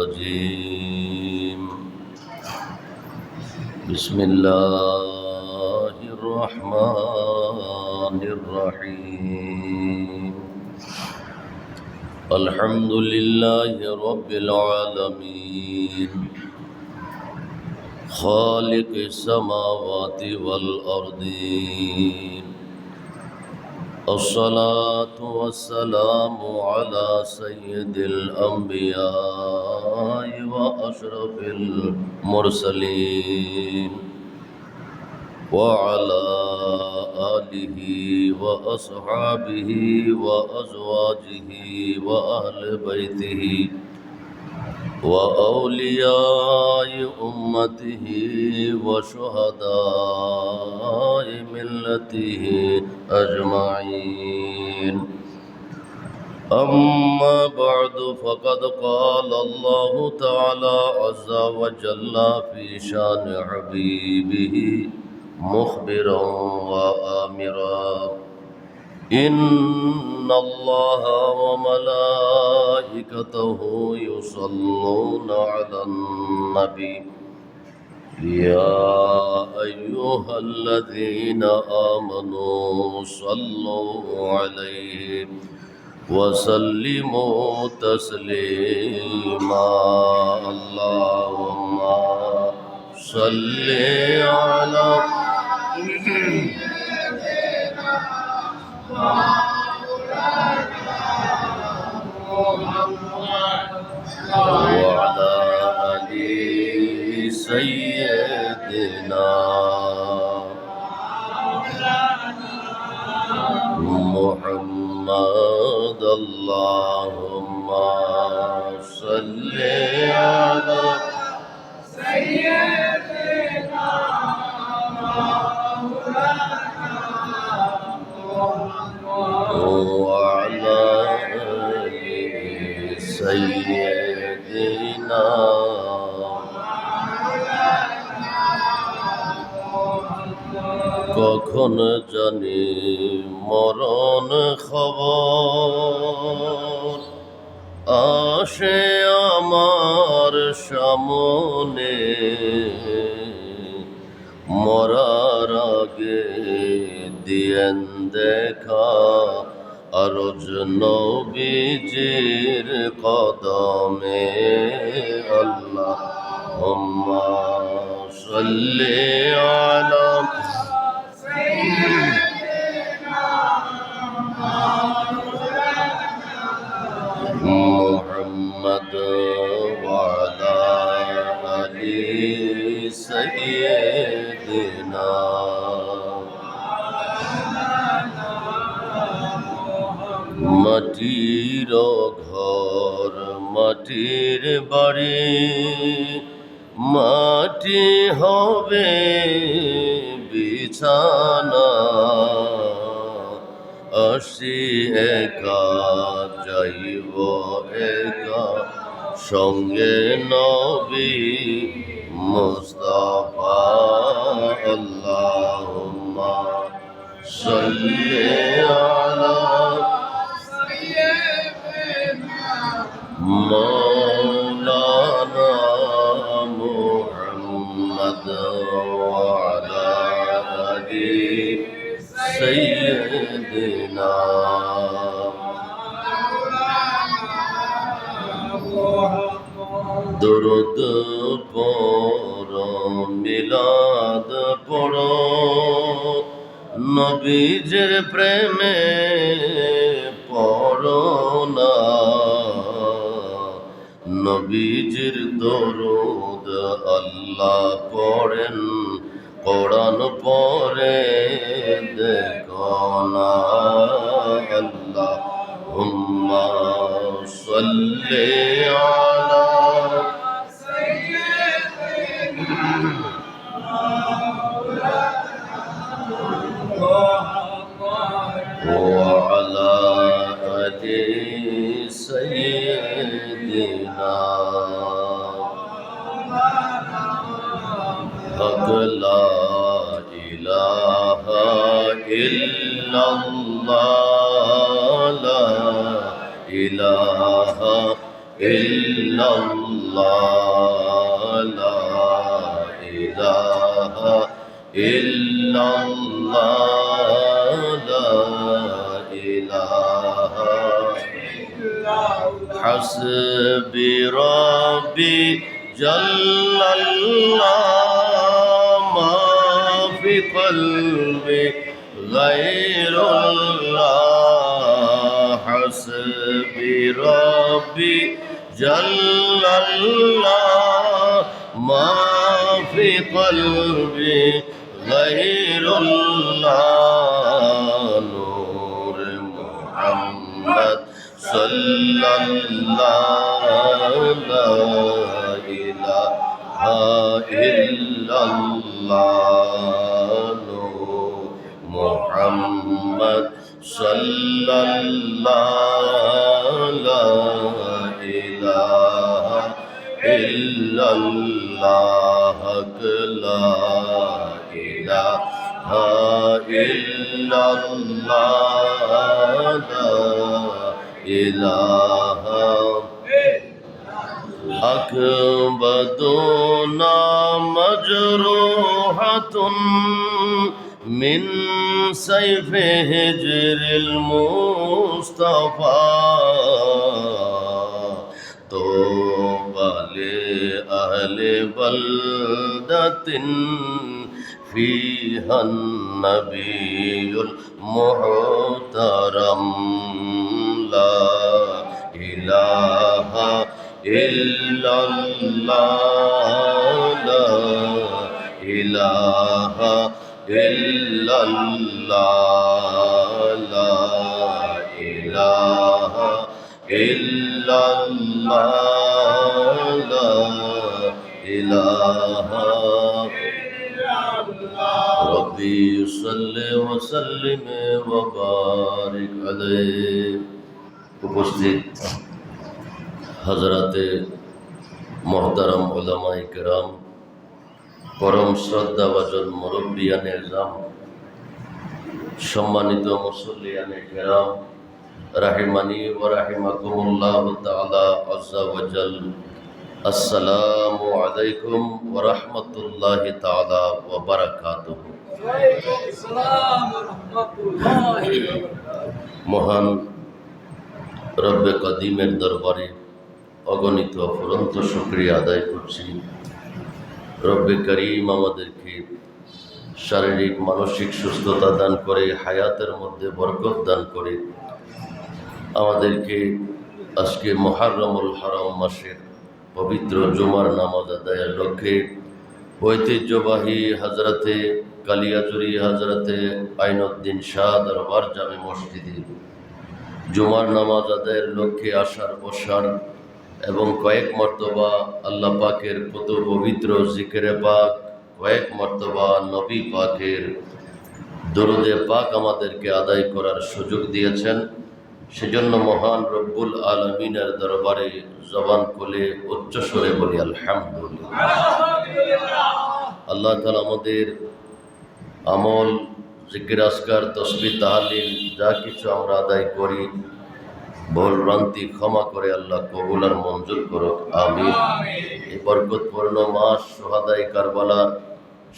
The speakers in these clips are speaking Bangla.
الرجيم بسم الله الرحمن الرحيم الحمد لله رب العالمين خالق السماوات والأرضين الصلاة والسلام على سيد الأنبياء وأشرف المرسلين وعلى آله وأصحابه وأزواجه وأهل بيته وأولياء أمته وشهداء ملته أجمعين أما بعد فقد قال الله تعالى عز وجل في شان حبيبه مخبرا وآمرا إن الله وملائكته يصلون على النبي يا أيها الذين آمنوا صلوا عليه وسلموا تسليما اللهم صل على وعلى آل سيدنا محمد اللهم صل على سيدنا وعلى آل سيدنا কখন জানি মরণ খবর আসে আমার সামনে মরার আগে দিয়েন দেখা আরজ নবীজির কদমে আল্লাহুম্মা সাল্লি আলা محمد وعلى آل سيدنا মাটির ঘর মাটির বাড়ি মাটি হবে বিছানা আসি একা যাইব একা সঙ্গে নবী মুস্তাফা আল্লাহুম্মা সাল্লি আলা মাওলানা মুহাম্মদ ওয়া আলা আলি سيدنا درود پڑھو মিলাদ পড়ো নবীজির প্রেমে পড়ো না নবীজির দরুদ আল্লাহ পড়েন কোরআন পড়ে দেখো না আল্লাহুম্মা সাল্লি আলা ওয়া আলা আলি সাইয়্যিদিনা হক লা ইলাহা ইল্লাল্লাহ লা ইলাহা illallah, la ilaha illallah, la ilaha hasbi rabbi jallallah, ma fi qalbi ghayrullah, hasbi rabbi jallallah, ma fi qalbi ghayrullah, nur Muhammad sallallahu la ilaha illallah, nur Muhammad sallallahu la ilaha illallah, la ilaha illallah, la ilaha akbaduna majruhatun min sayfi hijril Mustafa, توبى لأهل بلدة فيها النبي المحترم، لا إله إلا الله، لا إله إلا الله، لا إله إلا الله، لا إله ربي صل وسلم وبارك عليه। উপস্থিত হযরতে মুহতারাম উলামায়ে কেরাম, পরম শ্রদ্ধাভাজন মুরব্বিয়ানে এজাম, সম্মানিত মুসল্লিয়ানে কেরাম, রাহিমানি ওয়া রাহিমাকুমুল্লাহু তাআলা আযজা ওয়া জাল, আসসালামু আলাইকুম ওয়া রাহমাতুল্লাহি তাআলা ওয়া বারাকাতুহু। ওয়ালাইকুম আসসালাম ওয়া রাহমাতুল্লাহি ওয়া বারাকাতুহু। মহান রব্বে কদিমের দরবারে অগণিত অফুরন্ত শুকরিয়া আদায় করছি। রব্বে করিম আমাদেরকে শারীরিক মানসিক সুস্থতা দান করে, হায়াতের মধ্যে বরকত দান করে আমাদেরকে আজকে মুহররমুল হারাম মাসের পবিত্র জুমার নামাজ আদায়ের লক্ষ্যে ঐতিহ্যবাহী হজরতে কালিয়াচুরি হজরতে আইনউদ্দিন শাহ দরবার জামে মসজিদে জুমার নামাজ আদায়ের লক্ষ্যে আসার বসার এবং কয়েক মর্তবা আল্লাহ পাকের কত পবিত্র জিকিরে পাক, কয়েক মর্তবা নবী পাকের দরুদে পাক আমাদেরকে আদায় করার সুযোগ দিয়েছেন। সেজন্য মহান রব্বুল আলামিনের দরবারে জবান খুলে উচ্চস্বরে বলি আলহামদুলিল্লাহ। আল্লাহ তাআলা আমাদের আমল, জিকির, আজকার, তাসবিহ, তাহলিল যা কিছু আমরা আদায় করি, ভুল ভ্রান্তি ক্ষমা করে আল্লাহ কবুল আর মঞ্জুর করুক, আমিন। এই বরকতপূর্ণ মাস, শুহাদায়ে কারবালার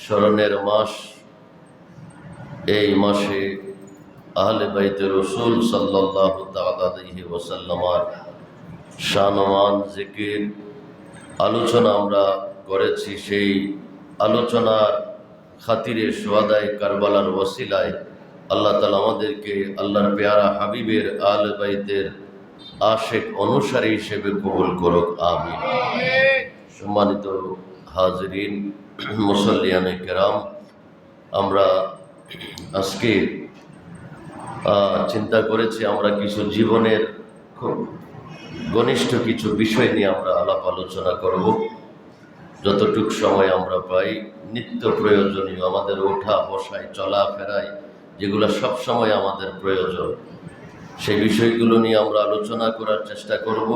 স্মরণের মাস, এই মাসে আহলে বাইতে রাসূল সাল্লাল্লাহু তাআলা আলাইহি ওয়াসাল্লামের শানওয়ান জিকির আলোচনা আমরা করেছি। সেই আলোচনার খাতিরে শুহাদায়ে কারবালার ওসিলায় আল্লাহ তাআলা আমাদেরকে আল্লাহর পেয়ারা হাবিবের আহলে বাইতের আশিক অনুসারী হিসেবে কবুল করুক, আমিন। সম্মানিত হাজিরিন, মুসল্লিয়ানে কেরাম, আমরা আজকে চিন্তা করেছি আমরা কিছু জীবনের খুব ঘনিষ্ঠ কিছু বিষয় নিয়ে আমরা আলাপ আলোচনা করব। যতটুক সময় আমরা পাই, নিত্য প্রয়োজনীয় আমাদের ওঠা বসায় চলাফেরায় যেগুলো সব সময় আমাদের প্রয়োজন, সেই বিষয়গুলো নিয়ে আমরা আলোচনা করার চেষ্টা করব।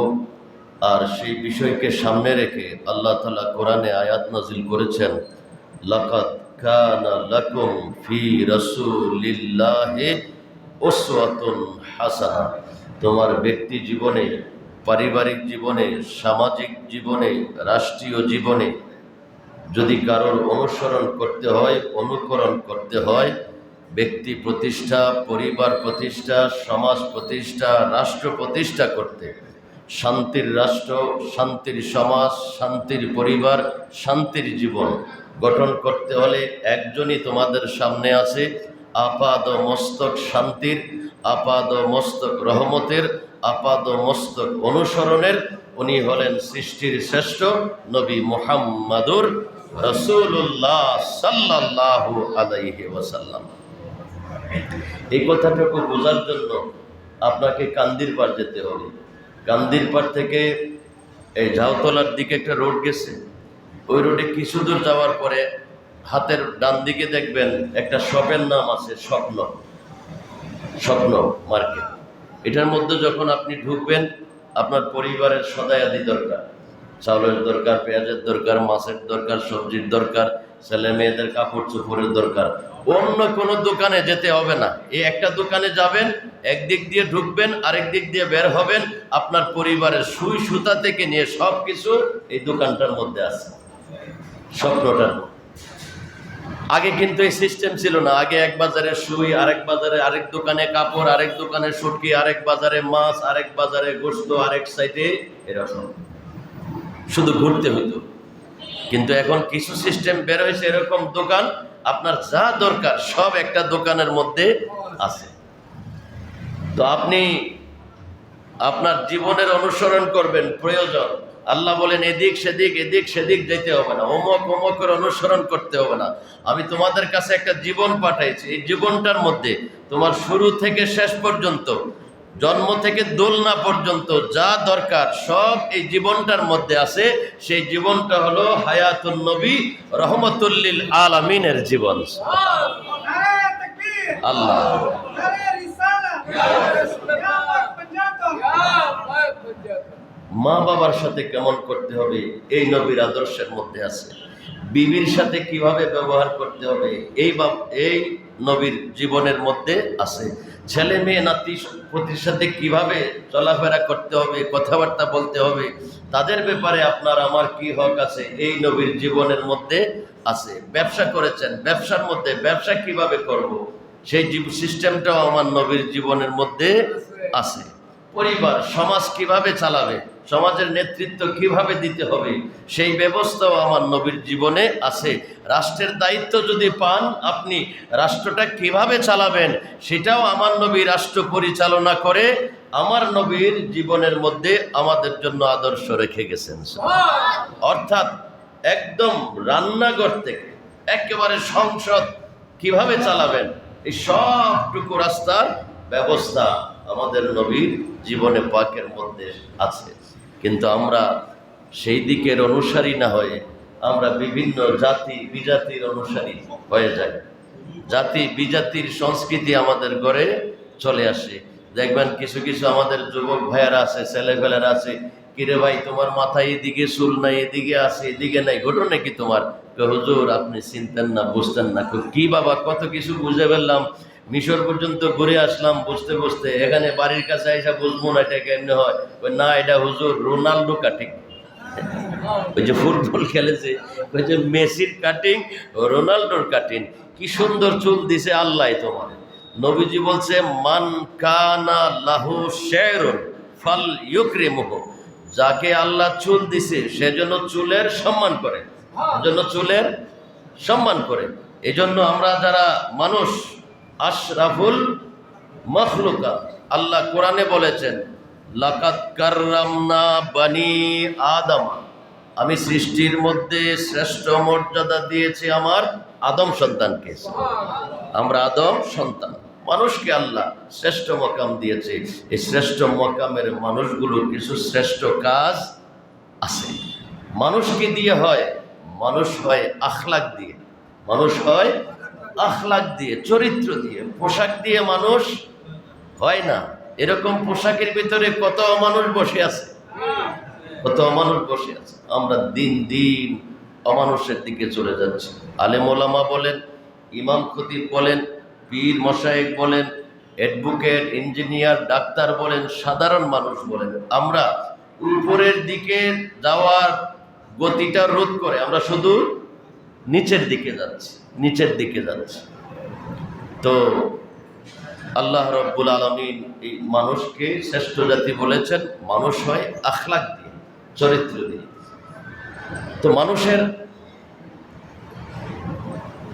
আর সেই বিষয়কে সামনে রেখে আল্লাহ তাআলা কোরআনে আয়াত নাজিল করেছেন, লাকাদ কানা লাকুম ফি রাসূলিল্লাহি উসওয়াতুন হাসানাহ। তোমার ব্যক্তি জীবনে পারিবারিক জীবনে, সামাজিক জীবনে, রাষ্ট্রীয় জীবনে যদি কারোর অনুসরণ করতে হয়, অনুকরণ করতে হয়, ব্যক্তি প্রতিষ্ঠা, পরিবার প্রতিষ্ঠা, সমাজ প্রতিষ্ঠা, রাষ্ট্র প্রতিষ্ঠা করতে, শান্তির রাষ্ট্র, শান্তির সমাজ, শান্তির পরিবার, শান্তির জীবন গঠন করতে হলে একজনই তোমাদের সামনে আছে, আপাদ মস্তক শান্তির, আপাদ মস্তক রহমতের, আপাদ মস্তক অনুসরণের। উনি হলেন সৃষ্টির শ্রেষ্ঠ নবী মুহাম্মাদুর রাসূলুল্লাহ সাল্লাল্লাহু আলাইহি ওয়াসাল্লাম। এই কথাটুকু বোঝার জন্য আপনাকে কান্দিরপাড় যেতে হবে। কান্দিরপাড় থেকে এই ঝাউতলার দিকে একটা রোড গেছে, ওই রোডে কিছু দূর যাওয়ার পরে হাতের ডান দিকে দেখবেন একটা শপের নাম আছে, স্বপ্ন মার্কেট। এটার মধ্যে যখন আপনি ঢুকবেন, আপনার পরিবারের সদায়াদি দরকার, চাউলের দরকার, পেঁয়াজের দরকার, মাছের দরকার, সবজির দরকার, ছেলে মেয়েদের কাপড় চোপড়ের দরকার। অন্য কোনো দোকানে যেতে হবে না, এই একটা দোকানে যাবেন, একদিক দিয়ে ঢুকবেন, আরেক দিক দিয়ে বের হবেন, আপনার পরিবারের সুই সুতা থেকে নিয়ে সব কিছু এই দোকানটার মধ্যে আছে, স্বপ্নটার মধ্যে। আগে কিন্তু এই সিস্টেম ছিল না। আগে এক বাজারে সুই, আরেক বাজারে আরেক দোকানে কাপড়, আরেক দোকানে শুটকি, আরেক বাজারে মাছ, আরেক বাজারে গোশত, আরেক সাইডে এরকম শুধু ঘুরতে হতো। কিন্তু এখন কিছু সিস্টেম বের হয়েছে, এরকম দোকান আপনার যা দরকার সব একটা দোকানের মধ্যে আছে। তো আপনি আপনার জীবনের অনুসরণ করবেন প্রয়োজন। আল্লাহ বলেন এদিক সেদিক যেতে হবে না, অমকের অনুসরণ করতে হবে না। আমি তোমাদের কাছে একটা জীবন পাঠাইছি, এই জীবনটার মধ্যে তোমার শুরু থেকে শেষ পর্যন্ত, জন্ম থেকে দোলনা পর্যন্ত যা দরকার সব এই জীবনটার মধ্যে আছে। সেই জীবনটা হলো হায়াতুন নবী রহমতুল লিল আলামিনের জীবন। আল্লাহ মা বাবার সাথে কেমন করতে হবে এই নবীর আদর্শের মধ্যে আছে। বিবির সাথে কিভাবে ব্যবহার করতে হবে এই নবীর জীবনের মধ্যে আছে। ছেলে মেয়ে নাতি পুতির সাথে কিভাবে চলাফেরা করতে হবে, কথাবার্তা বলতে হবে, তাদের ব্যাপারে আপনার আমার কি হক আছে এই নবীর জীবনের মধ্যে আছে। ব্যবসা করেছেন, ব্যবসার মধ্যে ব্যবসা কিভাবে করব সেই সিস্টেমটাও আমার নবীর জীবনের মধ্যে আছে। পরিবার সমাজ কিভাবে চালাবে, সমাজের নেতৃত্ব কিভাবে দিতে হবে সেই ব্যবস্থাও আমার নবীর জীবনে আছে। রাষ্ট্রের দায়িত্ব যদি পান, আপনি রাষ্ট্রটা কিভাবে চালাবেন সেটাও আমার নবী রাষ্ট্র পরিচালনা করে আমার নবীর জীবনের মধ্যে আমাদের জন্য আদর্শ রেখে গেছেন। অর্থাৎ একদম রান্নাঘর থেকে একেবারে সংসদ কিভাবে চালাবেন এই সবটুকু রাস্তার ব্যবস্থা আমাদের নবীর জীবনে পাকের মধ্যে আছে। কিন্তু আমরা সেই দিকের অনুসারী না হয়ে আমরা বিভিন্ন জাতি বিজাতির অনুসারী হয়ে যাই। জাতি বিজাতির সংস্কৃতি আমাদের ঘরে চলে আসে। দেখবেন কিছু কিছু আমাদের যুবক ভাইয়ারা আছে, ছেলেপেলেরা আছে, কিরে ভাই তোমার মাথায় এদিকে চুল নাই, এদিকে আছে এদিকে নাই, ঘটনা কি তোমার? হুজুর আপনি চিনতেন না, বুঝতেন না। কি বাবা, কত কিছু বুঝে ফেললাম, মিশর পর্যন্ত ঘুরে আসলাম, বুঝতে বুঝতে এখানে বাড়ির কাছে এসে বুঝবো না এটা কেমনে হয়। না, এটা হুজুর রোনাল্ডো কাটিং। ওই যে ফুটবল খেলেছে, ওই যে মেসির কাটিং, রোনাল্ডোর কাটিং। কি সুন্দর চুল দিছে আল্লাহ তোমার। নবীজি বলছে মান কানা লাহু শায়রুন ফাল ইউকরিমহু, যাকে আল্লাহ চুল দিছে সেজন্য চুলের সম্মান করে, এজন্য চুলের সম্মান করে। এজন্য আমরা যারা মানুষ আশরাফুল মখলুকাত, আল্লাহ কোরআনে বলেছেন লাকাদ কাররামনা বানি আদম, আমি সৃষ্টির মধ্যে শ্রেষ্ঠ মর্যাদা দিয়েছি আমার আদম সন্তানকে। আমরা আদম সন্তান, মানুষকে আল্লাহ শ্রেষ্ঠ মকাম দিয়েছে। এই শ্রেষ্ঠ মকামের মানুষগুলোর কিছু শ্রেষ্ঠ কাজ আছে। মানুষকে দিয়ে হয়, মানুষ হয় আখলাক দিয়ে, মানুষ হয় আখলাক দিয়ে, চরিত্র দিয়ে। পোশাক দিয়ে মানুষ হয় না। এরকম পোশাকের ভিতরে কত মানুষ বসে আছে, কত মানুষ বসে আছে। আমরা দিন দিন অমানুষের দিকে চলে যাচ্ছি। আলেম ওলামা বলেন, ইমাম খতিব বলেন, পীর মশায়েক বলেন, অ্যাডভোকেট, ইঞ্জিনিয়ার, ডাক্তার বলেন, সাধারণ মানুষ বলেন, আমরা উপরের দিকে যাওয়ার গতিটা রোধ করে আমরা শুধু নিচের দিকে যাচ্ছি। তো আল্লাহ রব্বুল আলামিন এই মানুষকে শ্রেষ্ঠ জাতি বলেছেন, মানুষ হয় আখলাক দিয়ে, চরিত্র দিয়ে। তো মানুষের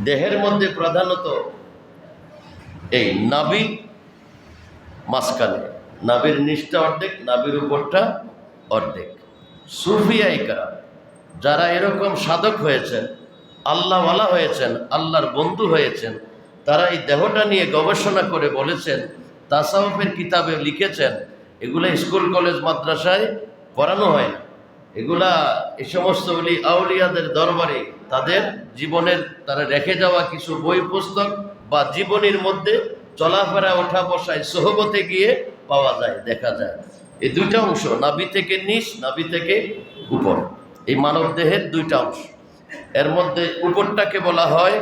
দেহের মধ্যে প্রধানত এই নাভি মাঝখানে, নাভির নিচটা অর্ধেক, নাভির উপরটা অর্ধেক। সুফিয়াই কারাম যারা এরকম সাধক হয়েছেন, আল্লাহওয়ালা হয়েছেন, আল্লাহর বন্ধু হয়েছেন, তারা এই দেহটা নিয়ে গবেষণা করে বলেছেন, তাসাউফের কিতাবে লিখেছেন, এগুলা স্কুল কলেজ মাদ্রাসায় পড়ানো হয় না। এগুলা এই সমস্ত আউলিয়াদের দরবারে তাদের জীবনের তারা রেখে যাওয়া কিছু বই পুস্তক বা জীবনীর মধ্যে চলাফেরা, ওঠা বসায়, সোহবতে গিয়ে পাওয়া যায়, দেখা যায়। এই দুইটা অংশ, নাভি থেকে নিচ, নাভি থেকে উপর, এই মানব দেহের দুইটা অংশ। এর মধ্যে উপরটাকে বলা হয়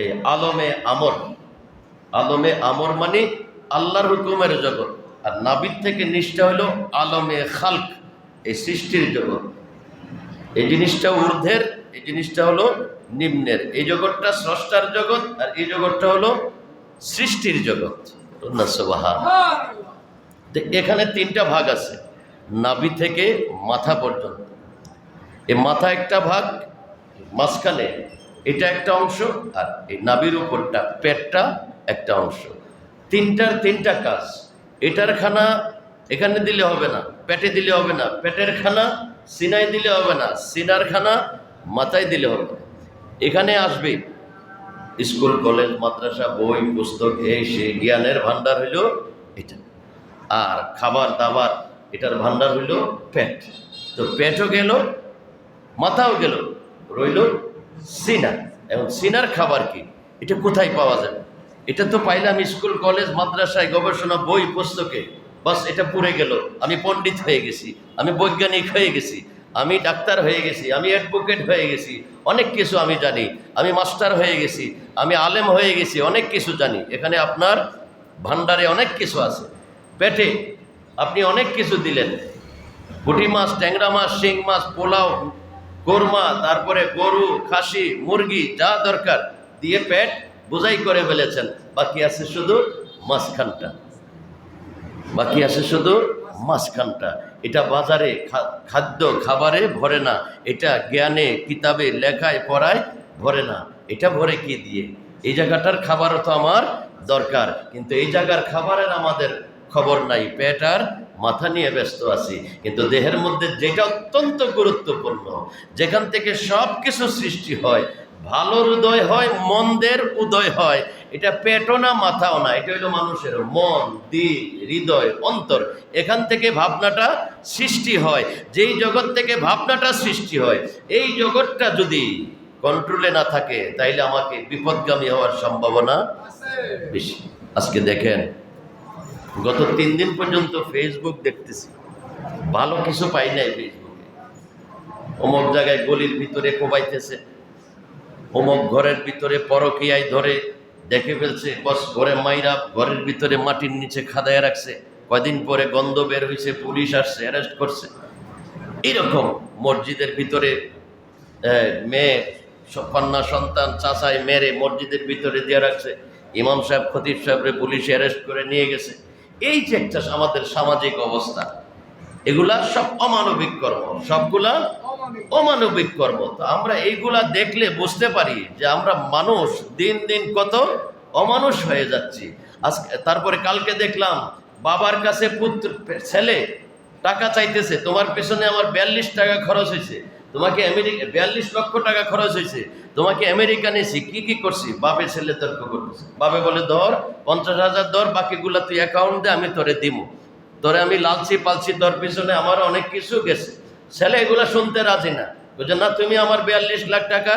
এই আলমে আমর মানে আল্লাহর হুকুমের জগৎ, আর নাভির থেকে নিচটা হলো আলমে খালক, এই সৃষ্টির জগৎ। এই জিনিসটা ঊর্ধ্বের, এই জিনিসটা হলো নিম্নের। এই জগৎটা স্রষ্টার জগৎ, আর এই জগৎটা হলো সৃষ্টির জগৎ। এখানে তিনটা ভাগ আছে, নাভি থেকে মাথা পর্যন্ত। এই মাথা একটা ভাগ, মাঝখানে এটা একটা অংশ, আর এই নাভির উপরটা পেটটা একটা অংশ। তিনটার তিনটা কাজ। এটার খানা এখানে দিলে হবে না, পেটে দিলে হবে না, পেটের খানা সিনায় দিলে হবে না, সিনার খানা মাথায় দিলে হবে না। এখানে আসবে স্কুল কলেজ মাদ্রাসা বই পুস্তক, এই সে জ্ঞানের ভান্ডার হইল এটা। আর খাবার দাবার এটার ভান্ডার হইল পেট। তো পেটও গেল, মাথাও গেল, রইল সিনা। এবং সিনার খাবার কি, এটা কোথায় পাওয়া যাবে? এটা তো পাইলাম স্কুল কলেজ মাদ্রাসায়, গবেষণা বই পুস্তকে, বাস এটা পুড়ে গেল। আমি পণ্ডিত হয়ে গেছি, আমি বৈজ্ঞানিক হয়ে গেছি, আমি ডাক্তার হয়ে গেছি, আমি অ্যাডভোকেট হয়ে গেছি, অনেক কিছু আমি জানি, আমি মাস্টার হয়ে গেছি, আমি আলেম হয়ে গেছি, অনেক কিছু জানি। এখানে আপনার ভান্ডারে অনেক কিছু আছে। পেটে আপনি অনেক কিছু দিলেন, পুঁটি মাছ, ট্যাংরা মাছ, শিং মাছ, পোলাও, কোরমা, তারপরে গরু, খাসি, মুরগি, যা দরকার দিয়ে পেট বোঝাই করে ফেলেছেন। বাকি আছে শুধু মাঝখানটা। এটা বাজারে খাবারে ভরে না, এটা জ্ঞানে কিতাবে লেখায় পড়ায় ভরে না। এটা ভরে কি দিয়ে? এই জায়গাটার খাবারও তো আমার দরকার, কিন্তু এই জায়গার খাবারের আমাদের খবর নাই। পেট আর মাথা নিয়ে ব্যস্ত আছি। কিন্তু দেহের মধ্যে যেটা অত্যন্ত গুরুত্বপূর্ণ, যেখান থেকে সব কিছু সৃষ্টি হয়, ভালোর উদয় হয়, মন্দের উদয় হয়, এটা পেটও না মাথাও না, এটা হলো মানুষের মন, দিল, হৃদয়, অন্তর। এখান থেকে ভাবনাটা সৃষ্টি হয়। যেই জগৎ থেকে ভাবনাটা সৃষ্টি হয়, এই জগৎটা যদি কন্ট্রোলে না থাকে, তাইলে আমাকে বিপদগামী হওয়ার সম্ভাবনা বেশি। আজকে দেখেন, গত 3 দিন পর্যন্ত ফেসবুক দেখতেছি, ভালো কিছু পাই নাই ফেসবুকে। অমুক জায়গায় গলির ভিতরে কোবাইতেছে, অমুক ঘরের ভিতরে পরকীয়ায় ধরে দেখে ফেলছে, বস ঘরে মাইরা ঘরের ভিতরে মাটির নিচে খাদায় রাখছে। কয়দিন পরে গন্ধ বের হয়েছে, পুলিশ আসছে, অ্যারেস্ট করছে। এরকম মসজিদের ভিতরে মেয়ে, কন্যা সন্তান চাচায় মেরে মসজিদের ভিতরে দিয়ে রাখছে। ইমাম সাহেব, খতিব সাহেবরে পুলিশ অ্যারেস্ট করে নিয়ে গেছে। এই যে একটা আমাদের সামাজিক অবস্থা, এগুলা সব অমানবিক কর্ম, সবগুলা অমানবিক কর্ম। তো আমরা এইগুলা দেখলে বুঝতে পারি যে আমরা মানুষ দিন দিন কত অমানুষ হয়ে যাচ্ছি। আজকে তারপরে কালকে দেখলাম বাবার কাছে ছেলে টাকা চাইতেছে, তোমার পেছনে আমার 42 টাকা খরচ হয়েছে, তোমাকে আমেরিকা 42 লক্ষ টাকা খরচ হয়েছে, তোমাকে আমেরিকা নিয়েছি, কি করছি? বাপে ছেলে তর্ক করতেছে। বাপে বলে, ধর 50,000 ধর, বাকিগুলা তুই অ্যাকাউন্ট দে, আমি তোরে দিব, তোরে আমি লালছি পালছি, তোর পিছনে আমার অনেক কিছু গেছে। ছেলে এগুলা শুনতে রাজি না, বুঝে না, তুমি আমার 42 লাখ টাকা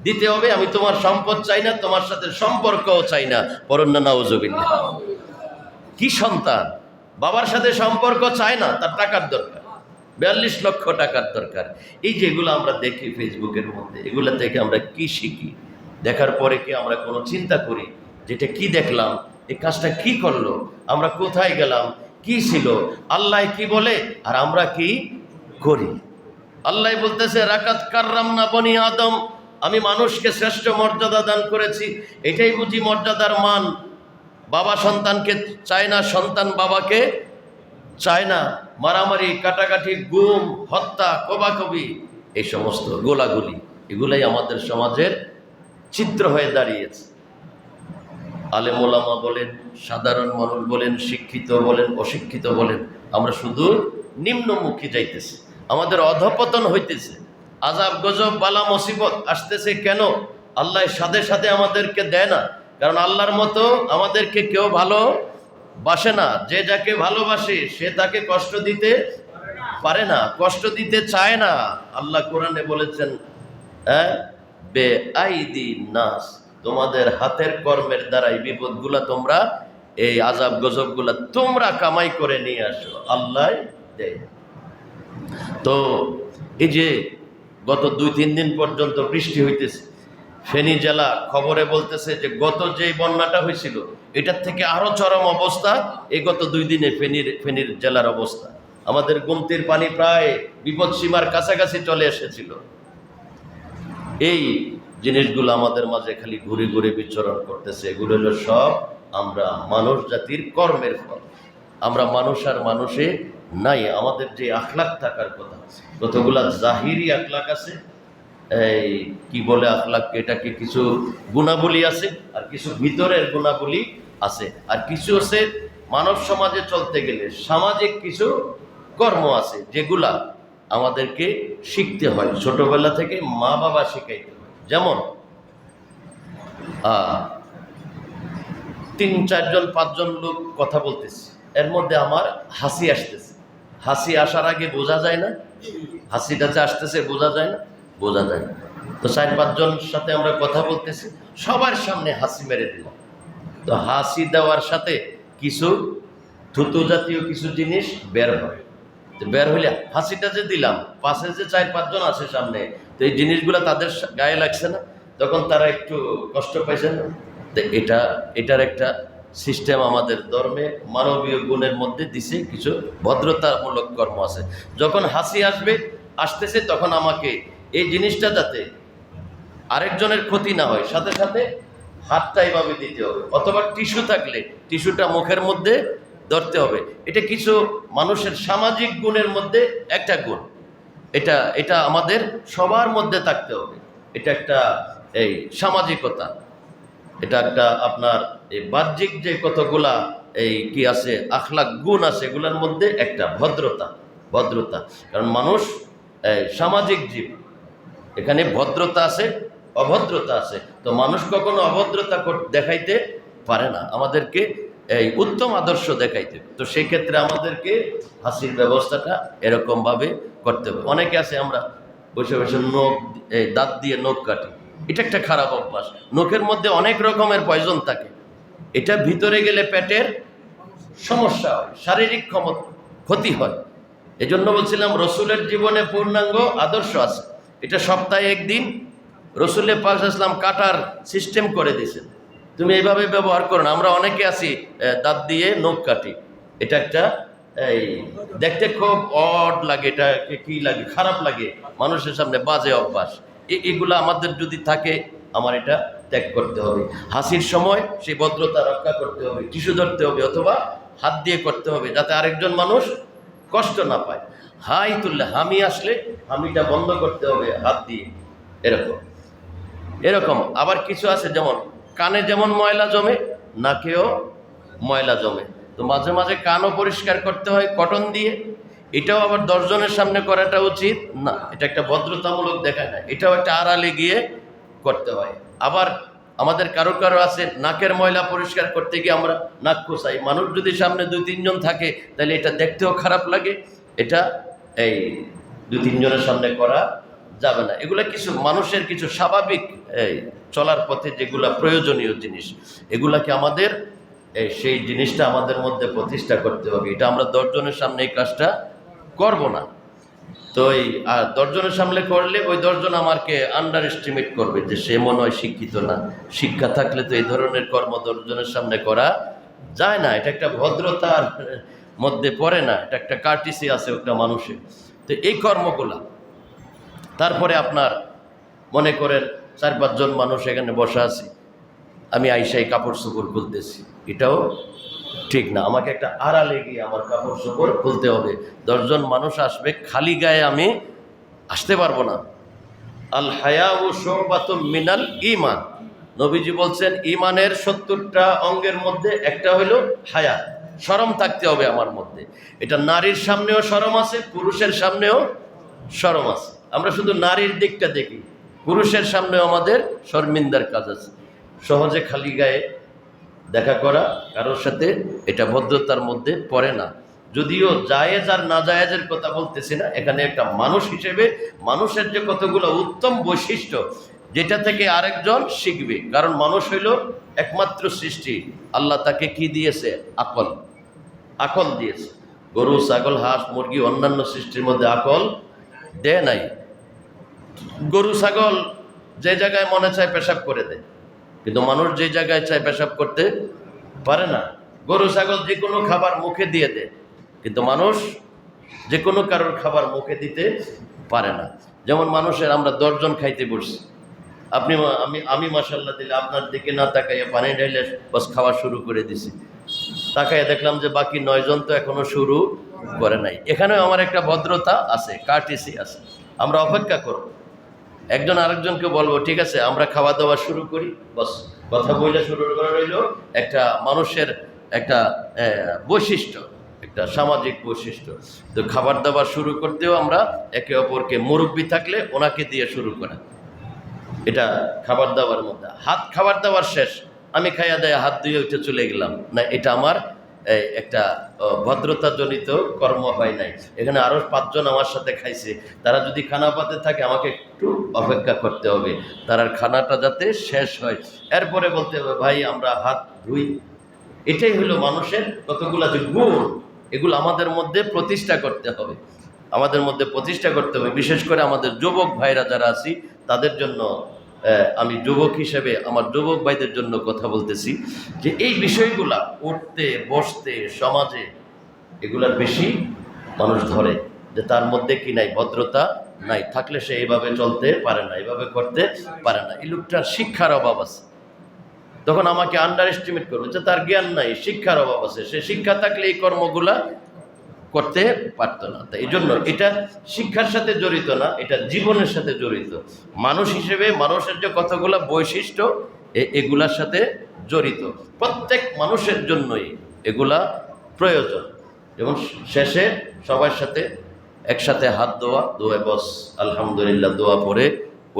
দিতে হবে, আমি তোমার সম্পদ চাই না, তোমার সাথে সম্পর্কও চাই না। পরন্না নাউজুবিল্লাহ। কি সন্তান বাবার সাথে সম্পর্ক চায় না, তার টাকার দরকার, 42 লক্ষ টাকার দরকার। এই যেগুলো আমরা দেখি ফেসবুকের মধ্যে, এগুলো থেকে আমরা কি শিখি? দেখার পরে কি আমরা কোনো চিন্তা করি যেটা কি দেখলাম, এই কাজটা কি করলো, আমরা কোথায় গেলাম, কি ছিল, আল্লাহ কি বলে আর আমরা কি করি। আল্লাহ বলতেছে রাকাত কাররামনা বনি আদম, আমি মানুষকে শ্রেষ্ঠ মর্যাদা দান করেছি। এটাই বুঝি মর্যাদার মান। বাবা সন্তানকে চায় না, সন্তান বাবাকে চায় না। মারামারি, কাটাকাটি, গুম, হত্যা, কোবাকবি, এই সমস্ত গোলাগুলি, এগুলাই আমাদের সমাজের চিত্র হয়ে দাঁড়িয়েছে। আলেম ওলামা বলেন, সাধারণ মানুষ বলেন, শিক্ষিত বলেন, অশিক্ষিত বলেন, আমরা শুধু নিম্নমুখী যাইতেছি, আমাদের অধঃপতন হইতেছে। আযাব গজব বালা মুসিবত আসতেছে কেন? আল্লাহ সাথে সাথে আমাদেরকে দেয় না, কারণ আল্লাহর মতো আমাদেরকে কেউ ভালোবাসে না। যে যাকে ভালোবাসে সে তাকে কষ্ট দিতে পারে না, কষ্ট দিতে চায় না। আল্লাহ কোরআনে বলেছেন, হ্যাঁ, বে আইদি নাস, তোমাদের হাতের কর্মের দ্বারাই বিপদগুলা তোমরা, এই আযাব গজবগুলা তোমরা কামাই করে নিয়ে আসো, আল্লাহ দেয়। তো এই যে গত 2-3 দিন পর্যন্ত বৃষ্টি হইতেছে, ফেনী জেলা খবরে বলতেছে যে গত যে বন্যাটা হয়েছিল এটার থেকে আরো চরম অবস্থা এই গত 2 দিনে ফেনীর জেলার অবস্থা। আমাদের গুমতির পানি প্রায় বিপদ সীমার কাছাকাছি চলে এসেছিল। এই জিনিসগুলো আমাদের মাঝে খালি ঘুরে ঘুরে বিচরণ করতেছে। এগুলো হলো সব আমরা মানুষ জাতির কর্মের ফল। আমরা মানুষ আর মানুষে নাই। আমাদের যে আখলাক থাকার কথা, কতগুলা জাহিরি আখলাক আছে, এই কি বলে আখলাক, এটাকে কিছু গুণাবলী আছে আর কিছু ভিতরের গুণাবলী আছে, আর কিছু আছে মানব সমাজে চলতে গেলে সামাজিক কিছু কর্ম আছে যেগুলা আমাদেরকে শিখতে হয়, ছোটবেলা থেকে মা বাবা শিখাইতে হয়। যেমন 3-4 জন 5 জন লোক কথা বলতেছে, এর মধ্যে আমার হাসি আসতেছে। হাসি আসার আগে বোঝা যায় না, হাসিটা যে আসতেছে বোঝা যায় না, বোঝা যায় না। তো 4-5 জন সাথে আমরা কথা বলতেছি, সবার সামনে হাসি মেরে দিলাম। তো হাসি দেওয়ার সাথে কিছু থুতু জাতীয় কিছু জিনিস বের হয়। তো বের হইলে হাসিটা যে দিলাম, পাশে যে 4-5 জন আছে সামনে, তো এই জিনিসগুলো তাদের গায়ে লাগছে না, তখন তারা একটু কষ্ট পাইছে না। তো এটার একটা সিস্টেম আমাদের ধর্মে মানবীয় গুণের মধ্যে দিছে, কিছু ভদ্রতামূলক কর্ম আছে। যখন হাসি আসতেছে তখন আমাকে এই জিনিসটা যাতে আরেকজনের ক্ষতি না হয়, সাথে সাথে হাতটা এইভাবে দিতে হবে, অথবা টিস্যু থাকলে টিস্যুটা মুখের মধ্যে ধরতে হবে। এটা কিছু মানুষের সামাজিক গুণের মধ্যে একটা গুণ। এটা আমাদের সবার মধ্যে থাকতে হবে। এটা একটা এই সামাজিকতা, এটা একটা আপনার এই বাহ্যিক যে কতগুলা এই কি আছে আখলাক গুণ আছে, এগুলোর মধ্যে একটা ভদ্রতা। কারণ মানুষ সামাজিক জীব, এখানে ভদ্রতা আছে, অভদ্রতা আছে। তো মানুষ কখনো অভদ্রতা দেখাইতে পারে না, আমাদেরকে এই উত্তম আদর্শ দেখাইতে। তো সেই ক্ষেত্রে আমাদেরকে হাসির ব্যবস্থাটা এরকমভাবে করতে হবে। অনেকে আছে আমরা বসে বসে দাঁত দিয়ে নখ কাটি, এটা একটা খারাপ অভ্যাস। নখের মধ্যে অনেক রকমের পয়জন থাকে, এটা ভিতরে গেলে পেটের সমস্যা হয়, শারীরিক ক্ষতি হয়। এই জন্য বলছিলাম রসুলের জীবনে পূর্ণাঙ্গ আদর্শ আছে। এটা সপ্তাহে 1 দিন রসুলের পাক ইসলাম কাটার সিস্টেম করে দিয়েছেন, তুমি এইভাবে ব্যবহার করো না। আমরা অনেকে আছি দাঁত দিয়ে নখ কাটি, এটা একটা এই দেখতে খুব অড লাগে, এটা কি লাগে, খারাপ লাগে, মানুষের সামনে বাজে অভ্যাস। এগুলো আমাদের যদি থাকে, আমার এটা ত্যাগ করতে হবে। হাসির সময় সেই ভদ্রতা রক্ষা করতে হবে, টিস্যু ধরতে হবে অথবা হাত দিয়ে করতে হবে, যাতে আরেকজন মানুষ কষ্ট না পায়। হাই তুললে হামি আসলে হামিটা বন্ধ করতে হবে হাত দিয়ে, এরকম। আবার কিছু আছে যেমন কানে যেমন ময়লা জমে, নাকেও ময়লা জমে, তো মাঝে মাঝে কানও পরিষ্কার করতে হয় কটন দিয়ে। এটাও আবার 10 জনের সামনে করাটা উচিত না, এটা একটা ভদ্রতামূলক দেখায় না, এটাও একটা আড়ালে গিয়ে করতে হয়। আবার আমাদের কারো আছে নাকের ময়লা পরিষ্কার করতে গিয়ে আমরা নাক খোঁচাই। মানুষ যদি সামনে 2-3 জন থাকে তাহলে এটা দেখতেও খারাপ লাগে, এটা এই 2-3 জনের সামনে করা যাবে না। এগুলা কিছু মানুষের কিছু স্বাভাবিক এই চলার পথে যেগুলা প্রয়োজনীয় জিনিস, এগুলাকে আমাদের সেই জিনিসটা আমাদের মধ্যে প্রতিষ্ঠা করতে হবে। এটা আমরা 10 জনের সামনে এই কাজটা করব না। তো এই 10 জনের সামনে করলে ওই 10 জন আমাকে আন্ডার এস্টিমেট করবে যে সে মনে হয় শিক্ষিত না। শিক্ষা থাকলে তো এই ধরনের কর্ম 10 জনের সামনে করা যায় না। এটা একটা ভদ্রতার মধ্যে পড়ে না, এটা একটা কার্টিসি আছে একটা মানুষের। তো এই কর্মগুলা, তারপরে আপনার মনে করেন 4-5 জন মানুষ এখানে বসা আছি, আমি আইসাই কাপড় চোপড় খুলতেছি, এটাও ঠিক না। আমাকে একটা আড়ালে গিয়ে আমার কাপড় চোপড় খুলতে হবে। 10 জন মানুষ আসবে, খালি গায়ে আমি আসতে পারবো না। আল হায়া ও শুবাতুম মিনাল ঈমান, নবীজি বলছেন ঈমানের 70টা অঙ্গের মধ্যে একটা হলো হায়া, শরম থাকতে হবে আমার মধ্যে। এটা নারীর সামনেও শরম আছে, পুরুষের সামনেও শরম আছে। আমরা শুধু নারীর দিকটা দেখি, পুরুষের সামনেও আমাদের শর্মিন্দার কাজ আছে। সহজে খালি গায়ে দেখা করা কারোর সাথে, এটা ভদ্রতার মধ্যে পড়ে না। যদিও জায়েজ আর না জায়েজের কথা বলতেছি না, এখানে একটা মানুষ হিসেবে মানুষের যে কতগুলো উত্তম বৈশিষ্ট্য, যেটা থেকে আরেকজন শিখবে। কারণ মানুষ হইল একমাত্র সৃষ্টি, আল্লাহ তাকে কি দিয়েছে? আকল। আকল দিয়েছে। গরু, ছাগল, হাঁস, মুরগি, অন্যান্য সৃষ্টির মধ্যে আকল দেয় নাই। গরু ছাগল যে জায়গায় মনে চায় পেশাব করে দেয়, কিন্তু মানুষ যে জায়গায় চায় পেশাব করতে পারে না। গরু ছাগল যে কোনো খাবার মুখে দিয়ে দেয়, কিন্তু মানুষ যে কোনো কারোর খাবার মুখে দিতে পারে না। যেমন মানুষের, আমরা 10 জন খাইতে বসছি, আপনি আমি মাশাআল্লাহ দিলে আপনার দিকে না তাকাইয়া পানি ঢাইলে বাস খাওয়া শুরু করে দিছি। তাকাইয়া দেখলাম যে বাকি 9 জন তো এখনো শুরু করে নাই। এখানেও আমার একটা ভদ্রতা আছে, কার্টিসি আছে। আমরা অপেক্ষা করব, একজন আরেকজনকে বলবো ঠিক আছে আমরা খাওয়া দাওয়া শুরু করি, বস কথা বইলে শুরু করা রইল। একটা মানুষের একটা বৈশিষ্ট্য, একটা সামাজিক বৈশিষ্ট্য। তো খাবার দাবার শুরু করতেও আমরা একে অপরকে, মুরব্বি থাকলে ওনাকে দিয়ে শুরু করা, এটা খাবার দাবার মধ্যে। হাত খাবার দাবার শেষ, আমি খাইয়া দেয় হাত ধুয়ে উঠে চলে গেলাম না, এটা আমার একটা ভদ্রতাজনিত কর্ম হয় নাই। এখানে আরও 5 জন আমার সাথে খাইছে, তারা যদি খানা পাতে থাকে আমাকে একটু অপেক্ষা করতে হবে, তার খানাটা যাতে শেষ হয়, এরপরে বলতে হবে ভাই আমরা হাত ধুই। এটাই হলো মানুষের কতগুলা যে গুণ, এগুলো আমাদের মধ্যে প্রতিষ্ঠা করতে হবে, আমাদের মধ্যে প্রতিষ্ঠা করতে হবে। বিশেষ করে আমাদের যুবক ভাইরা যারা আছি তাদের জন্য, আমি যুবক হিসেবে আমার যুবক ভাইদের জন্য কথা বলতেছি যে এই বিষয়গুলা উঠতে বসতে সমাজে এগুলার বেশি মানুষ ধরে, যে তার মধ্যে কি নাই? ভদ্রতা নাই, থাকলে সে এইভাবে চলতে পারে না, এইভাবে করতে পারে না। এই লোকটার শিক্ষার অভাব আছে, তখন আমাকে আন্ডার এস্টিমেট করবে যে তার জ্ঞান নাই, শিক্ষার অভাব আছে। সে শিক্ষা থাকলে এই কর্মগুলা করতে পারত না। তাই এই জন্য এটা শিক্ষার সাথে জড়িত না, এটা জীবনের সাথে জড়িত। মানুষ হিসেবে মানুষের যে কতগুলো বৈশিষ্ট্য এগুলার সাথে জড়িত, প্রত্যেক মানুষের জন্যই এগুলা প্রয়োজন। যেমন শেষে সবার সাথে একসাথে হাত ধোয়া, ধোয়া বস আলহামদুলিল্লাহ দোয়া পরে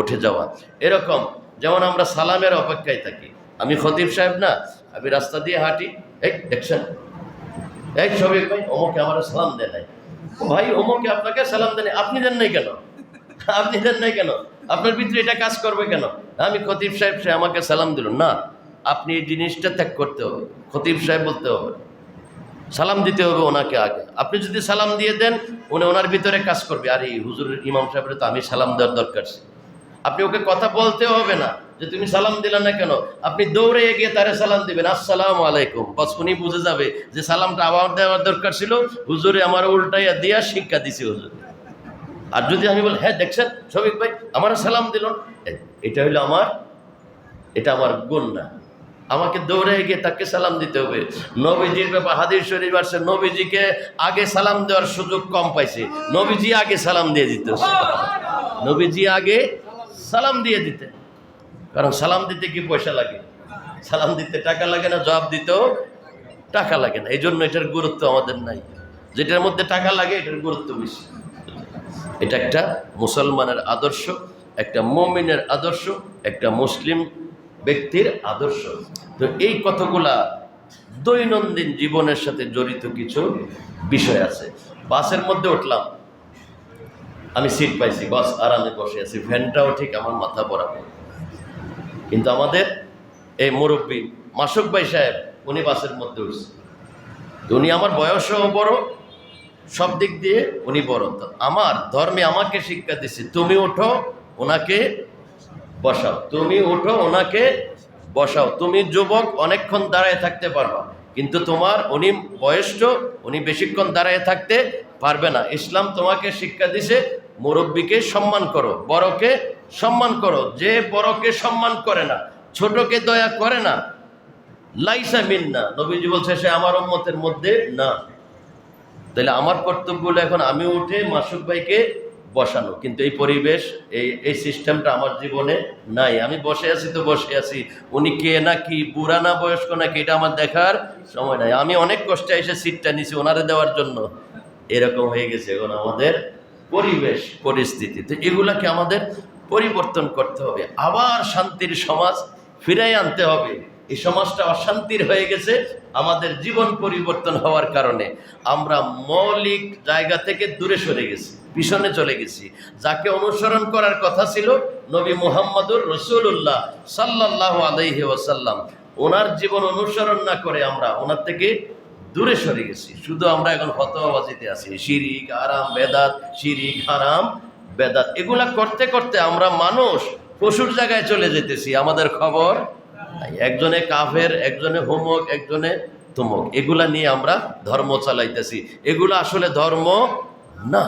উঠে যাওয়া। এরকম যেমন আমরা সালামের অপেক্ষায় থাকি। আমি খতিব সাহেব না, আমি রাস্তা দিয়ে হাঁটি, এই দেখছেন এই সবাই ভাই অমুকে আমার সালাম দেয় নাই, ভাই অমুকে আপনাকে সালাম দেন, আপনি দেন নাই কেন? আপনি দেন নাই কেন? আপনার ভিতরে এটা কাজ করবে কেন? আমি খতিব সাহেব, সে আমাকে সালাম দিল না, আপনি এই জিনিসটা ত্যাগ করতে হবে। খতিব সাহেব বলতে হবে, সালাম দিতে হবে ওনাকে আগে। আপনি যদি সালাম দিয়ে দেন, উনি ওনার ভিতরে কাজ করবে, আর এই হুজুরের ইমাম সাহেবের তো আমি সালাম দেওয়ার দরকার। আপনি ওকে কথা বলতেও হবে না যে তুমি সালাম দিলে না কেন, আপনি দৌড়ে গিয়ে তারে সালাম দিবেন, আসসালামু আলাইকুম, বাস উনি বুঝে যাবে যে সালামটা আবার দেওয়ার দরকার ছিল, হুজুরে আমার উল্টাইয়া দিয়া শিক্ষা দিছে হুজুর। আর যদি আমি বলি হ্যাঁ দেখছেন শফিক ভাই আমার সালাম দিল, এটা হইলো এটা আমার গুণ না, আমাকে দৌড়ে গিয়ে তাকে সালাম দিতে হবে। নবীজির ব্যাপার হাদিস শরীফ আছে, নবীজিকে আগে সালাম দেওয়ার সুযোগ কম পাইছে, নবীজি আগে সালাম দিয়ে দিত, নবীজি আগে সালাম দিয়ে দিতে। কারণ সালাম দিতে কি পয়সা লাগে? সালাম দিতে টাকা লাগে না, জবাব দিতেও টাকা লাগে না। এই জন্য এটার গুরুত্ব আমাদের নাই। যেটার মধ্যে টাকা লাগে এটার গুরুত্ব বেশি। এটা একটা মুসলমানের আদর্শ, একটা মুমিনের আদর্শ, একটা মুসলিম ব্যক্তির আদর্শ। তো এই কতগুলা দৈনন্দিন জীবনের সাথে জড়িত কিছু বিষয় আছে। বাসের মধ্যে উঠলাম, আমি সিট পাইছি, বাস আরামে বসে আছি, ফ্যানটাও ঠিক আমার মাথা বরাবর, কিন্তু আমাদের এই মুরব্বী মাসুক ভাই সাহেব উনি বাসের মধ্যে উঠছে। উনি আমার বয়সও বড়, সব দিক দিয়ে উনি বড়। তো আমার ধর্মে আমাকে শিক্ষা দিচ্ছে তুমি ওঠো ওনাকে বসাও, তুমি ওঠো ওনাকে বসাও। তুমি যুবক অনেকক্ষণ দাঁড়ায় থাকতে পারবা, কিন্তু উনি বয়স্ক, উনি বেশিক্ষণ দাঁড়ায় থাকতে পারবে না। ইসলাম তোমাকে শিক্ষা দিছে মুরব্বীকে সম্মান করো, বড়কে সম্মান করো। যে বড়কে সম্মান করে না, ছোটকে দয়া করে না, লাইসা মিন্না, নবীজি বলছে সে আমার উম্মতের মধ্যে না। তাহলে আমার কর্তব্য হলো এখন আমি উঠে মাসুক ভাইকে বসানো, কিন্তু এই পরিবেশ, এই সিস্টেমটা আমার জীবনে নাই। আমি বসে আছি তো বসে আছি, উনি কে নাকি, বুড়া না বয়স্ক নাকি, এটা আমার দেখার সময় নাই। আমি অনেক কষ্টে এসে সিটটা নিছি ওনারে দেওয়ার জন্য। এরকম হয়ে গেছে এখন আমাদের পরিবেশ পরিস্থিতি। তো এগুলাকে আমাদের পরিবর্তন করতে হবে, আবার শান্তির সমাজ ফিরাই আনতে হবে। এই সমাজটা অশান্তির হয়ে গেছে আমাদের জীবন পরিবর্তন হওয়ার কারণে। আমরা মৌলিক জায়গা থেকে দূরে সরে গেছি, পিছনে চলে গেছি। যাকে অনুসরণ করার কথা ছিল নবী মুহাম্মদুর রাসূলুল্লাহ সাল্লাল্লাহু আলাইহি ওয়াসাল্লাম, ওনার জীবন অনুসরণ না করে আমরা ওনার থেকে দূরে সরে গেছি। শুধু আমরা এখন ফতোয়াবাজিতে আছি, শিরিক হারাম বেদাত, শিরিক হারাম বেদাত, এগুলা করতে করতে আমরা মানুষ পশুর জায়গায় চলে যেতেছি, আমাদের খবর নাই। একজনে কাফের, একজনে হোমক, একজনে তুমক, এগুলা নিয়ে আমরা ধর্ম চালাইতেছি। এগুলো আসলে ধর্ম না।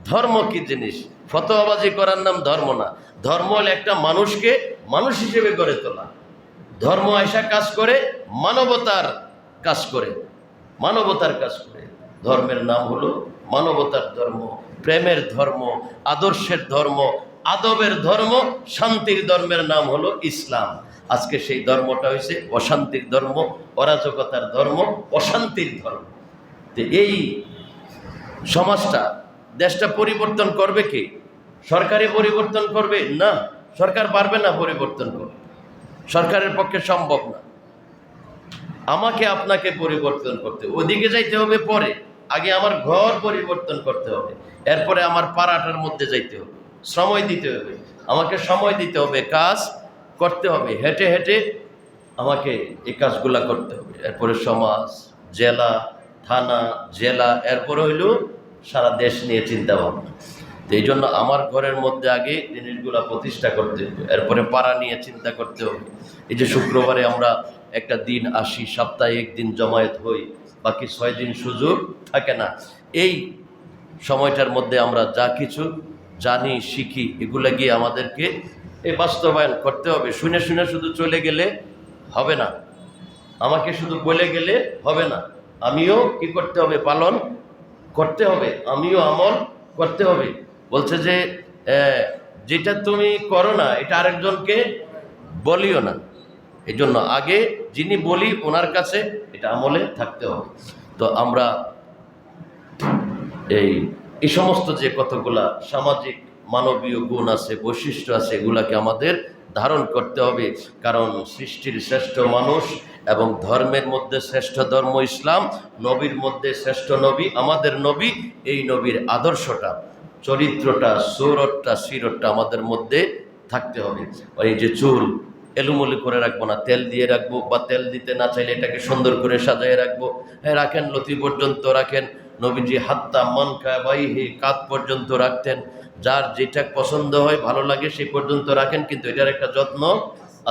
ধর্ম কি জিনিস? ফতোয়াবাজি করার নাম ধর্ম না। ধর্ম হল একটা মানুষকে মানুষ হিসেবে গড়ে তোলা। ধর্ম আয়সা কাজ করে মানবতার কাজ করে, মানবতার কাজ করে। ধর্মের নাম হলো মানবতার ধর্ম, প্রেমের ধর্ম, আদর্শের ধর্ম, আদবের ধর্ম, শান্তির ধর্মের নাম হলো ইসলাম। আজকে সেই ধর্মটা হয়েছে অশান্তির ধর্ম, অরাজকতার ধর্ম, অশান্তির ধর্ম। তো এই সমাজটা, দেশটা পরিবর্তন করবে কে? সরকারে পরিবর্তন করবে না, সরকার পারবে না পরিবর্তন করবে, সরকারের পক্ষে সম্ভব না। আমাকে আপনাকে পরিবর্তন করতে, ওদিকে যাইতে হবে পরে, আগে আমার ঘর পরিবর্তন করতে হবে, এরপরে আমার পাড়াটার মধ্যে যাইতে হবে, সময় দিতে হবে, আমাকে সময় দিতে হবে, কাজ করতে হবে, হেঁটে হেঁটে আমাকে এই কাজগুলা করতে হবে। এরপরে সমাজ, জেলা, থানা, জেলা, এরপরে হইল সারা দেশ নিয়ে চিন্তা ভাবনা। তো এই জন্য আমার ঘরের মধ্যে আগে জিনিসগুলা প্রতিষ্ঠা করতে হবে, এরপরে পাড়া নিয়ে চিন্তা করতে হবে। এই যে শুক্রবারে আমরা একটা দিন আসি, সপ্তাহে একদিন জমায়েত হই, বাকি 6 দিন সুযোগ থাকে না। এই সময়টার মধ্যে আমরা যা কিছু জানি, শিখি, এগুলা গিয়ে আমাদেরকে এই বাস্তবায়ন করতে হবে। শুনে শুনে শুধু চলে গেলে হবে না, আমাকে শুধু বলে গেলে হবে না, আমিও কি করতে হবে? পালন করতে হবে, আমিও আমল করতে হবে। বলছে যে যেটা তুমি করো না এটা আরেকজনকে বলিও না। এই জন্য আগে যিনি বলি ওনার কাছে এটা আমলে থাকতে হবে। তো আমরা এই সমস্ত যে কতগুলা সামাজিক মানবীয় গুণ আছে, বৈশিষ্ট্য আছে, এগুলাকে আমাদের ধারণ করতে হবে। কারণ সৃষ্টির শ্রেষ্ঠ মানুষ এবং ধর্মের মধ্যে শ্রেষ্ঠ ধর্ম ইসলাম, নবীর মধ্যে শ্রেষ্ঠ নবী আমাদের নবী। এই নবীর আদর্শটা, চরিত্রটা, সৌরতটা, সিরতটা আমাদের মধ্যে থাকতে হবে। আর এই যে চুল এলুমুলি করে রাখবো না, তেল দিয়ে রাখবো, বা তেল দিতে না চাইলে এটাকে সুন্দর করে সাজায় রাখবো। হ্যাঁ রাখেন, লতি পর্যন্ত রাখেন। নবীজি হাত্তা মানকা বাইহি, কাত পর্যন্ত রাখতেন। যার যেটা পছন্দ হয়, ভালো লাগে, সেই পর্যন্ত রাখেন, কিন্তু এটার একটা যত্ন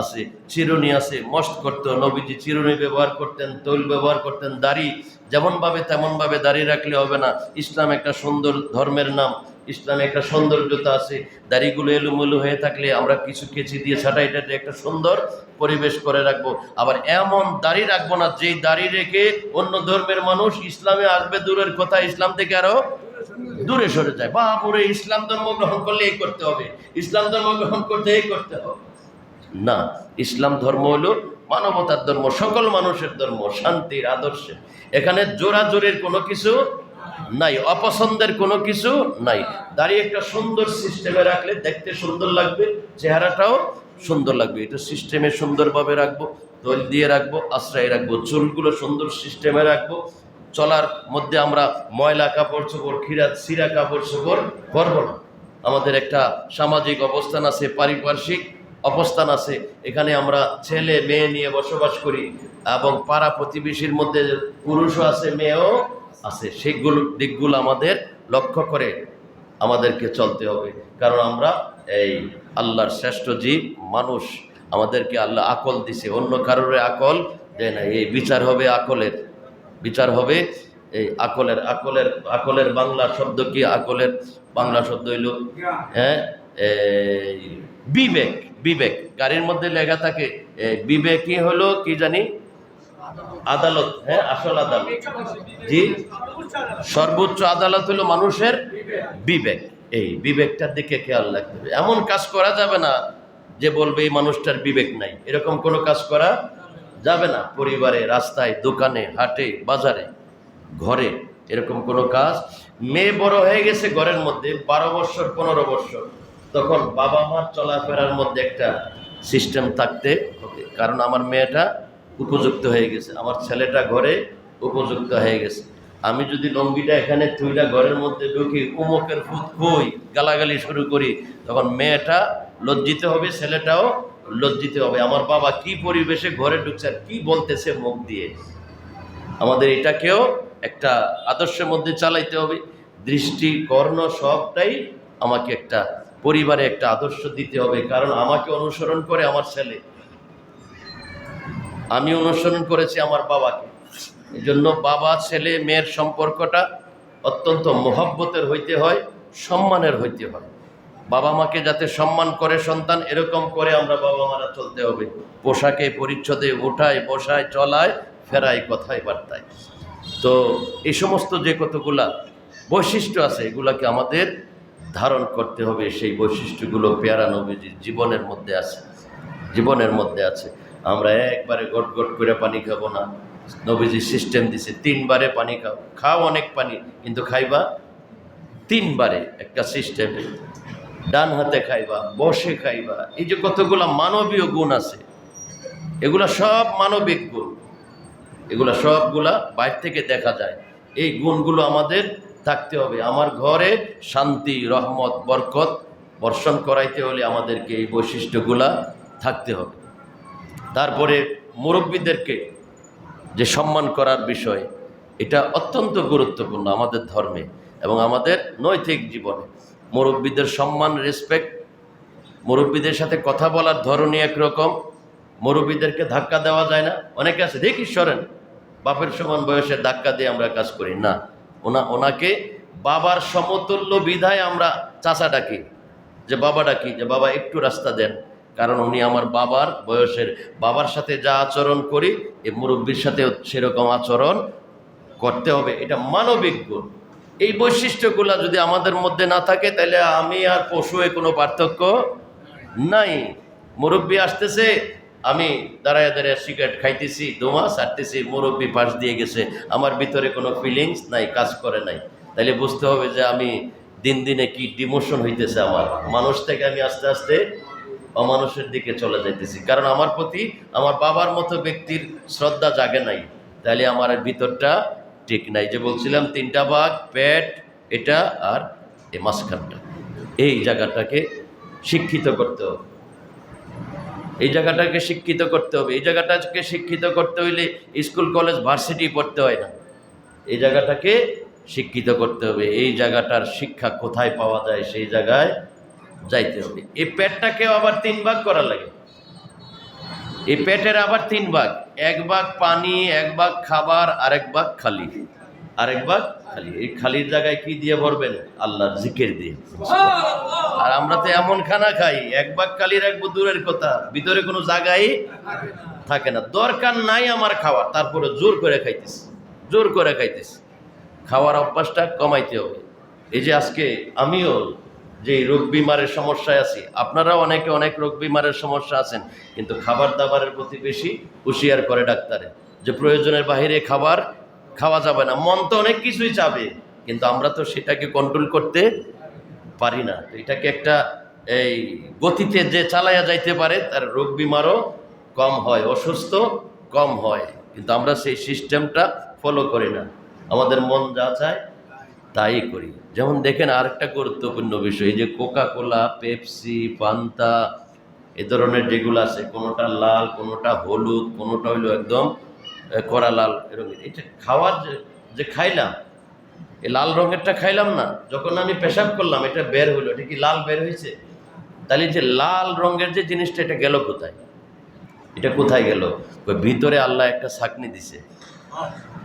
আছে। চিরুনি আছে, মস্ত করতো নবীজি, চিরুনি ব্যবহার করতেন, তৈল ব্যবহার করতেন। দাড়ি যেমনভাবে তেমনভাবে দাঁড়িয়ে রাখলে হবে না। ইসলাম একটা সুন্দর ধর্মের নাম, ইসলামে একটা সৌন্দর্যতা আছে। দাড়িগুলো এলোমেলো হয়ে থাকলে আমরা কিছু কেচি দিয়ে ছাটাইটাতে একটা সুন্দর পরিবেশ করে রাখবো। আবার এমন দাড়ি রাখবো না যেই দাড়ি রেখে অন্য ধর্মের মানুষ ইসলামে আসবে দূরের কথা, ইসলাম থেকে আরো দূরে সরে যায়। বাপুরে, ইসলাম ধর্ম গ্রহণ করলে এই করতে হবে, ইসলাম ধর্ম গ্রহণ করতে এই করতে হবে না। ইসলাম ধর্ম হলো মানবতার ধর্ম, সকল মানুষের ধর্ম, শান্তির আদর্শে। এখানে জোরাজোরের কোনো কিছু নাই, অপছন্দের কোনো কিছু নাই। দাঁড়িয়ে একটা সুন্দর সিস্টেমে রাখলে দেখতে সুন্দর লাগবে, চেহারাটাও সুন্দর লাগবে। এটা সিস্টেমে সুন্দরভাবে রাখবো, তৈল দিয়ে রাখবো, আশ্রয় রাখবো, চুলগুলো সুন্দর সিস্টেমে রাখবো। চলার মধ্যে আমরা ময়লা কাপড় চোপড়, ছিঁড়া কাপড় চোপড় পরবো না। আমাদের একটা সামাজিক অবস্থান আছে, পারিপার্শ্বিক অবস্থান আছে। এখানে আমরা ছেলে মেয়ে নিয়ে বসবাস করি, এবং পাড়া প্রতিবেশীর মধ্যে পুরুষও আছে, মেয়েও আছে। সেইগুলো দিকগুলো আমাদের লক্ষ্য করে আমাদেরকে চলতে হবে। কারণ আমরা এই আল্লাহর শ্রেষ্ঠ জীব মানুষ, আমাদেরকে আল্লাহ আকল দিছে, অন্য কারোর আকল দেয় না। এই বিচার হবে আকলের। বিচার হবে এই আকলের আকলের আকলের বাংলা শব্দ কি? আকলের বাংলা শব্দ হইল হ্যাঁ এই বিবেক। বিবেক গাড়ির মধ্যে লেখা থাকে বিবেকই হলো কি জানি আদালত, হ্যাঁ আসল আদালত। জি, সর্বোচ্চ আদালত হলো মানুষের বিবেক। এই বিবেকটার দিকে খেয়াল রাখতে হবে। এমন কাজ করা যাবে না যে বলবে এই মানুষটার বিবেক নাই, এরকম কোনো কাজ করা যাবে না। পরিবারে, রাস্তায়, দোকানে, হাটে, বাজারে, ঘরে এরকম কোনো কাজ। মেয়ে বড় হয়ে গেছে ঘরের মধ্যে 12 বছর 15 বছর, তখন বাবা মার চলাফেরার মধ্যে একটা সিস্টেম থাকতে হবে। কারণ আমার মেয়েটা উপযুক্ত হয়ে গেছে, আমার ছেলেটা ঘরে উপযুক্ত হয়ে গেছে। আমি যদি লঙ্গিটা এখানে থুইলা ঘরের মধ্যে ঢুকি, উমকের ফুট কই গালাগালি শুরু করি, তখন মেয়েটা লজ্জিত হবে, ছেলেটাও লজ্জিত হবে। আমার বাবা কি পরিবেশে ঘরে ঢুকছে আর কি বলতেছে মুখ দিয়ে। আমাদের এটাকেও একটা আদর্শের মধ্যে চালাইতে হবে। দৃষ্টি, কর্ণ সবটাই আমাকে একটা পরিবারে একটা আদর্শ দিতে হবে। কারণ আমাকে অনুসরণ করে আমার ছেলে, আমি অনুসরণ করেছি আমার বাবাকে। এই জন্য বাবা ছেলে মেয়ের সম্পর্কটা অত্যন্ত মহব্বতের হইতে হয়, সম্মানের হইতে হয়। বাবা মাকে যাতে সম্মান করে সন্তান, এরকম করে আমরা বাবা মারা চলতে হবে। পোশাকে পরিচ্ছদে, ওঠায় বসায়, চলায় ফেরায়, কথায় বার্তায়। তো এই সমস্ত যে কতগুলা বৈশিষ্ট্য আছে, এগুলাকে আমাদের ধারণ করতে হবে। সেই বৈশিষ্ট্যগুলো পেয়ারা নবীজির জীবনের মধ্যে আছে, জীবনের মধ্যে আছে। আমরা একবারে গট গট করে পানি খাবো না। নবীজি সিস্টেম দিছে 3 বারে পানি খাও। খাও অনেক পানি, কিন্তু খাইবা 3 বারে, একটা সিস্টেমে। ডান হাতে খাইবা, বসে খাইবা। এই যে কতগুলা মানবীয় গুণ আছে, এগুলা সব মানবিক গুণ, এগুলা সবগুলা বাইরে থেকে দেখা যায়। এই গুণগুলো আমাদের থাকতে হবে। আমার ঘরে শান্তি, রহমত, বরকত বর্ষণ করাইতে হলে আমাদেরকে এই বৈশিষ্ট্যগুলা থাকতে হবে। তারপরে মুরব্বীদেরকে যে সম্মান করার বিষয়, এটা অত্যন্ত গুরুত্বপূর্ণ আমাদের ধর্মে এবং আমাদের নৈতিক জীবনে। মুরব্বীদের সম্মান, রেসপেক্ট, মুরব্বীদের সাথে কথা বলার ধরনই একরকম। মুরব্বীদেরকে ধাক্কা দেওয়া যায় না। অনেকে আছে দেখি সরেন, বাপের সমান বয়সে ধাক্কা দিয়ে আমরা কাজ করি না। ওনাকে বাবার সমতুল্য বিধায় আমরা চাচা ডাকি, যে বাবা ডাকি, যে বাবা একটু রাস্তা দেন। কারণ উনি আমার বাবার বয়সের। বাবার সাথে যা আচরণ করি, এই মুরব্বীর সাথেও সেরকম আচরণ করতে হবে। এটা মানবিক গুণ। এই বৈশিষ্ট্যগুলো যদি আমাদের মধ্যে না থাকে, তাহলে আমি আর পশুয়ে কোনো পার্থক্য নাই। মুরব্বী আসতেছে, আমি দাঁড়ায় দাঁড়ায় সিগারেট খাইতেছি, দোমা ছাড়তেছি, মুরব্বী পাশ দিয়ে গেছে, আমার ভিতরে কোনো ফিলিংস নাই, কাজ করে নাই। তাইলে বুঝতে হবে যে আমি দিন দিনে কি ডিমোশন হইতেছে আমার। মানুষ থেকে আমি আস্তে আস্তে অমানুষের দিকে চলে যাইতেছি। কারণ আমার প্রতি আমার বাবার মতো ব্যক্তির শ্রদ্ধা জাগে নাই, তাহলে আমার ভিতরটা ঠিক নাই। যে বলছিলাম 3টা ভাগ, পেট, এটা আর এই মাঝখানটা, এই জায়গাটাকে শিক্ষিত করতে হবে। এই জায়গাটাকে শিক্ষিত করতে হবে। এই জায়গাটাকে শিক্ষিত করতে হইলে স্কুল কলেজ ভার্সিটি পড়তে হয় না, এই জায়গাটাকে শিক্ষিত করতে হবে। এই জায়গাটার শিক্ষা কোথায় পাওয়া যায়, সেই জায়গায় যাইতে হবে। এই পেটটাকেও আবার 3 ভাগ করা লাগে। এই পেটের আবার 3 ভাগ, 1 ভাগ পানি, 1 ভাগ খাবার, আরেক ভাগ খালি, আরেক ভাগ খালি। এই খালির জায়গায় কি দিয়ে ভরবেন? আল্লাহর জিকির দিয়ে। আর আমরা তো এমন খানা খাই, 1 ভাগ খালি রাখবো দূরের কথা, ভিতরে কোনো জায়গায় থাকে না। দরকার নাই আমার খাওয়ার, তারপরে জোর করে খাইতেছি, জোর করে খাইতেছি। খাওয়ার অভ্যাসটা কমাইতে হবে। এই যে আজকে আমিও যে রোগ বিমারের সমস্যায় আছি, আপনারাও অনেকে অনেক রোগ বিমারের সমস্যা আছেন, কিন্তু খাবার দাবারের প্রতি বেশি হুঁশিয়ার করে ডাক্তারে, যে প্রয়োজনের বাইরে খাবার খাওয়া যাবে না। মন তো অনেক কিছুই চাবে, কিন্তু আমরা তো সেটাকে কন্ট্রোল করতে পারি না। তো এটাকে একটা এই গতিতে যে চালায়া যাইতে পারে, তার রোগ বিমারও কম হয়, অসুস্থ কম হয়। কিন্তু আমরা সেই সিস্টেমটা ফলো করি না, আমাদের মন যা চায় তাই করি। যেমন দেখেন আরেকটা গুরুত্বপূর্ণ বিষয়, যে কোকা কোলা, পেপসি, পান্তা, এ ধরনের যেগুলো আছে, কোনোটা লাল, কোনোটা হলুদ, কোনোটা হইলো একদম কড়া লাল রঙের। এটা খাওয়ার যে খাইলাম, এই লাল রঙেরটা খাইলাম না, যখন আমি পেশাব করলাম এটা বের হইলো, এটা কি লাল বের হয়েছে? তাহলে যে লাল রঙের যে জিনিসটা, এটা গেল কোথায়? এটা কোথায় গেল? ভিতরে আল্লাহ একটা ছাঁকনি দিছে,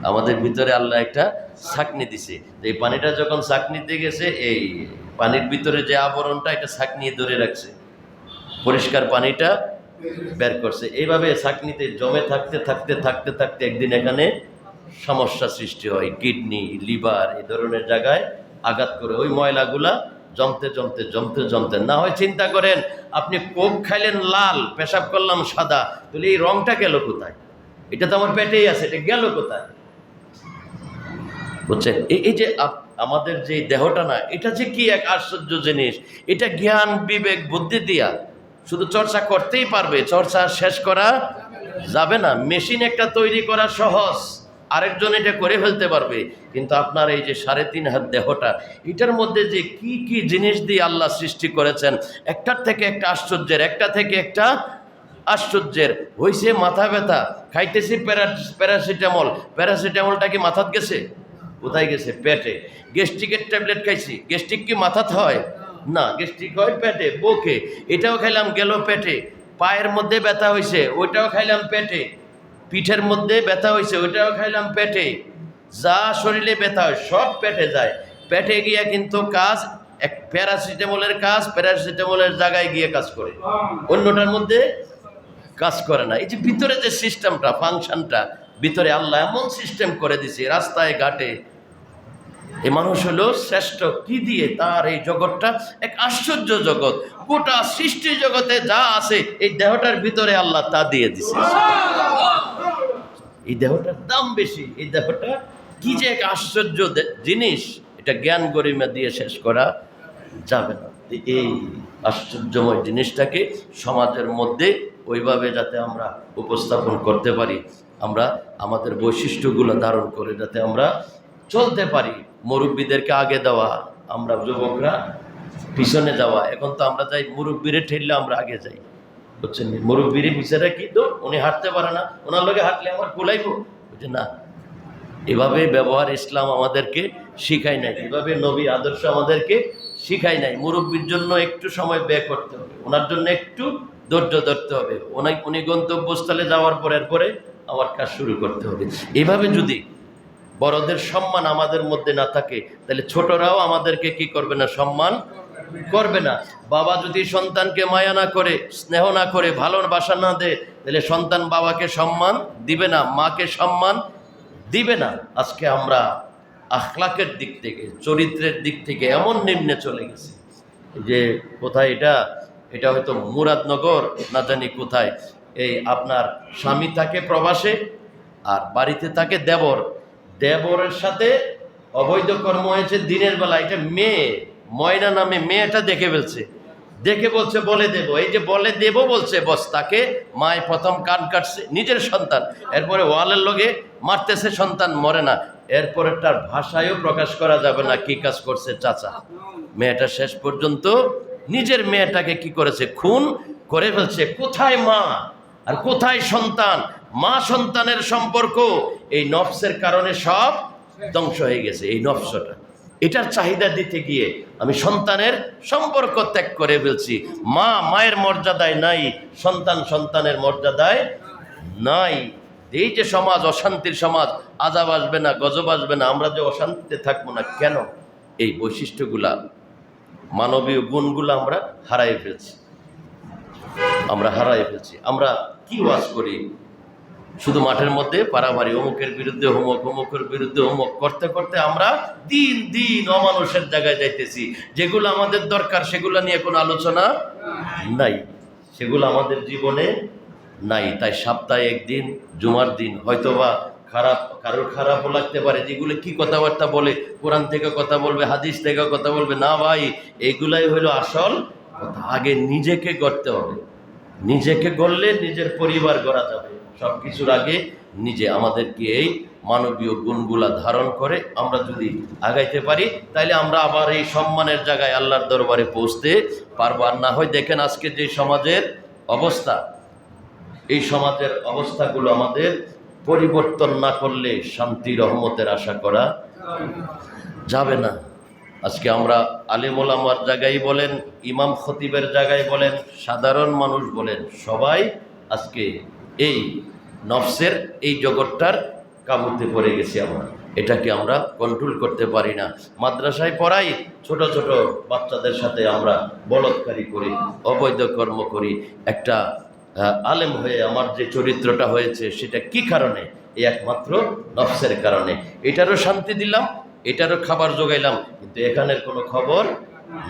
আমাদের ভিতরে আল্লাহ একটা ছাঁকনি দিছে। তো এই পানিটা যখন ছাঁকনিতে গেছে, এই পানির ভিতরে যে আবরণটা, এটা ছাঁকনি ধরে রাখছে, পরিষ্কার পানিটা বের করছে। এইভাবে ছাঁকনিতে জমে থাকতে থাকতে থাকতে থাকতে একদিন এখানে সমস্যা সৃষ্টি হয়, কিডনি, লিভার এই ধরনের জায়গায় আঘাত করে ওই ময়লাগুলা জমতে জমতে জমতে জমতে, না হয় চিন্তা করেন আপনি কোক খাইলেন লাল, পেশাব করলাম সাদা, তাহলে এই রংটা গেল কোথায়? এটা তো আমার পেটেই আছে, এটা গেল কোথায়? বুঝছেন? এই যে আমাদের যে দেহটা না, এটা যে কি এক আশ্চর্য জিনিস! এটা জ্ঞান, বিবেক, বুদ্ধি দিয়া শুধু চর্চা করতেই পারবে, চর্চা শেষ করা যাবে না। মেশিন একটা তৈরি করা সহজ, আরেকজন এটা করে ফেলতে পারবে, কিন্তু আপনার এই যে 3.5 হাত দেহটা, এটার মধ্যে যে কি কি জিনিস দিয়ে আল্লাহ সৃষ্টি করেছেন, একটার থেকে একটা আশ্চর্যের, একটা থেকে একটা আশ্চর্যের। হইছে মাথা ব্যথা, খাইতেছি প্যারাসিটামল, প্যারাসিটামলটা কি মাথাত গেছে? কোথায় গেছে? পেটে। গ্যাস্ট্রিকের ট্যাবলেট খাইছি, গ্যাস্ট্রিক কি মাথাত হয়? না, গ্যাস্ট্রিক হয় পেটে, বুকে। এটাও খাইলাম, গেল পেটে। পায়ের মধ্যে ব্যথা হয়েছে, ওইটাও খাইলাম পেটে। পিঠের মধ্যে ব্যথা হয়েছে, ওইটাও খাইলাম পেটে। যা শরীরে ব্যথা হয় সব পেটে যায়। পেটে গিয়া কিন্তু কাজ, এক প্যারাসিটামলের কাজ প্যারাসিটামলের জায়গায় গিয়ে কাজ করে, অন্যটার মধ্যে কাজ করে না। এই যে ভিতরে যে সিস্টেমটা, ফাংশনটা ভিতরে আল্লাহ এমন সিস্টেম করে দিছে, রাস্তায় ঘাটে এই মানুষ হলো শ্রেষ্ঠ কি দিয়ে? তার এই জগৎটা এক আশ্চর্য জগৎ। গোটা সৃষ্টি জগতে যা আছে এই দেহটার ভিতরে আল্লাহ তা দিয়ে দিছে। এই দেহটার দাম বেশি, এই দেহটা কি যে এক আশ্চর্য জিনিস, এটা জ্ঞান গরিমা দিয়ে শেষ করা যাবে না। এই আশ্চর্যময় জিনিসটাকে সমাজের মধ্যে ওইভাবে যাতে আমরা উপস্থাপন করতে পারি, আমরা আমাদের বৈশিষ্ট্যগুলো ধারণ করে যাতে আমরা চলতে পারি। মুরব্বীদেরকে আগে দেওয়া, আমরা যুবকরা পিছনে যাওয়া। এখন তো আমরা যাই মুরব্বীরে ঠেললে আমরা আগে যাই, বুঝছেন? মুরব্বীরে পিছনে কি তো উনি হাঁটতে পারে না, ওনার লগে হাঁটলে আমার কুলাইব, বুঝছেন না? এভাবে ব্যবহার ইসলাম আমাদেরকে শিখায় নাই, এভাবে নবী আদর্শ আমাদেরকে শিখায় নাই। মুরব্বীর জন্য একটু সময় ব্যয় করতে হবে, ওনার জন্য একটু ধৈর্য ধরতে হবে, উনি গন্তব্যস্থলে যাওয়ার পরে আমার কাজ শুরু করতে হবে। এভাবে যদি বড়দের সম্মান আমাদের মধ্যে না থাকে, তাহলে ছোটরাও আমাদেরকে কি করবে না? সম্মান করবে না। বাবা যদি সন্তানকে মায়া না করে, স্নেহ না করে, ভালোবাসা না দেয়, তাহলে সন্তান বাবাকে সম্মান দিবে না, মাকে সম্মান দিবে না। আজকে আমরা আখলাকের দিক থেকে, চরিত্রের দিক থেকে এমন নিম্নে চলে গেছি যে কোথায় এটা হয়তো মুরাদনগর না জানি কোথায়, এই আপনার স্বামী থাকে প্রবাসে আর বাড়িতে থাকে দেবরের সাথে অবৈধ কর্ম হয়েছে দিনের বেলা। এটা মেয়ে ময়না নামে মেয়েটা দেখে ফেলছে, দেখে বলছে বলে দেব। এই যে বলে দেব বলছে, বস তাকে মায় প্রথম কান কাটছে, নিজের সন্তান, এরপরে ওয়ালের লগে মারতেছে, সন্তান মরে না, এরপরে তার ভাষায়ও প্রকাশ করা যাবে না কি কাজ করছে চাচা। মেয়েটা শেষ পর্যন্ত নিজের মেয়েটাকে কি করেছে? খুন করে ফেলছে। কোথায় মা আর কোথায় সন্তান? মা সন্তানের সম্পর্ক এই নফসের কারণে সব ধ্বংস হয়ে গেছে। এই নফসটা, এটার চাহিদা দিতে গিয়ে আমি সন্তানের সম্পর্ক ত্যাগ করে ফেলছি। মা মায়ের মর্যাদায় নাই, সন্তান সন্তানের মর্যাদায় নাই। এই যে সমাজ, অশান্তির সমাজ, আযাব আসবে না, গজব আসবে না, আমরা যে অশান্তিতে থাকবো না কেন? এই বৈশিষ্ট্যগুলা, মানবীয় গুণগুলো আমরা হারাই ফেলছি। আমরা কি ওয়াজ করি? শুধু মাঠের মধ্যে পারাভারি, অমুকের বিরুদ্ধে হোমক, অমুকের বিরুদ্ধে হোমক করতে করতে আমরা দিন দিন অমানুষের জায়গায় যাইতেছি। যেগুলো আমাদের দরকার সেগুলো নিয়ে কোনো আলোচনা নাই, সেগুলো আমাদের জীবনে নাই। তাই সপ্তাহে একদিন, জুমার দিন, হয়তোবা কারোর খারাপও লাগতে পারে, যেগুলো কি কথাবার্তা বলে, কোরআন থেকে কথা বলবে, হাদিস থেকে কথা বলবে, না ভাই, এইগুলাই হলো আসল কথা। আগে নিজেকে গড়তে হবে, নিজেকে গড়লে নিজের পরিবার গড়া যাবে। সব কিছুর আগে নিজে। আমাদেরকে এই মানবীয় গুণগুলা ধারণ করে আমরা যদি আগাইতে পারি, তাইলে আমরা আবার এই সম্মানের জায়গায় আল্লাহর দরবারে পৌঁছতে পারবো। আর না হয় দেখেন আজকে যে সমাজের অবস্থা, এই সমাজের অবস্থাগুলো আমাদের পরিবর্তন না করলে শান্তি রহমতের আশা করা যাবে না। আজকে আমরা আলেম ওলামার জায়গায় বলেন, ইমাম খতিবের জায়গায় বলেন, সাধারণ মানুষ বলেন, সবাই আজকে এই নফসের এই জগৎটার কাবুতে পড়ে গেছি আমরা, এটাকে আমরা কন্ট্রোল করতে পারি না। মাদ্রাসায় পড়াই, ছোট ছোট বাচ্চাদের সাথে আমরা বলৎকারি করি, অবৈধ কর্ম করি। একটা আলেম হয়ে আমার যে চরিত্রটা হয়েছে সেটা কি কারণে? এই একমাত্র নফসের কারণে। এটারও শান্তি দিলাম, এটারও খাবার জোগাইলাম, কিন্তু এখানের কোনো খবর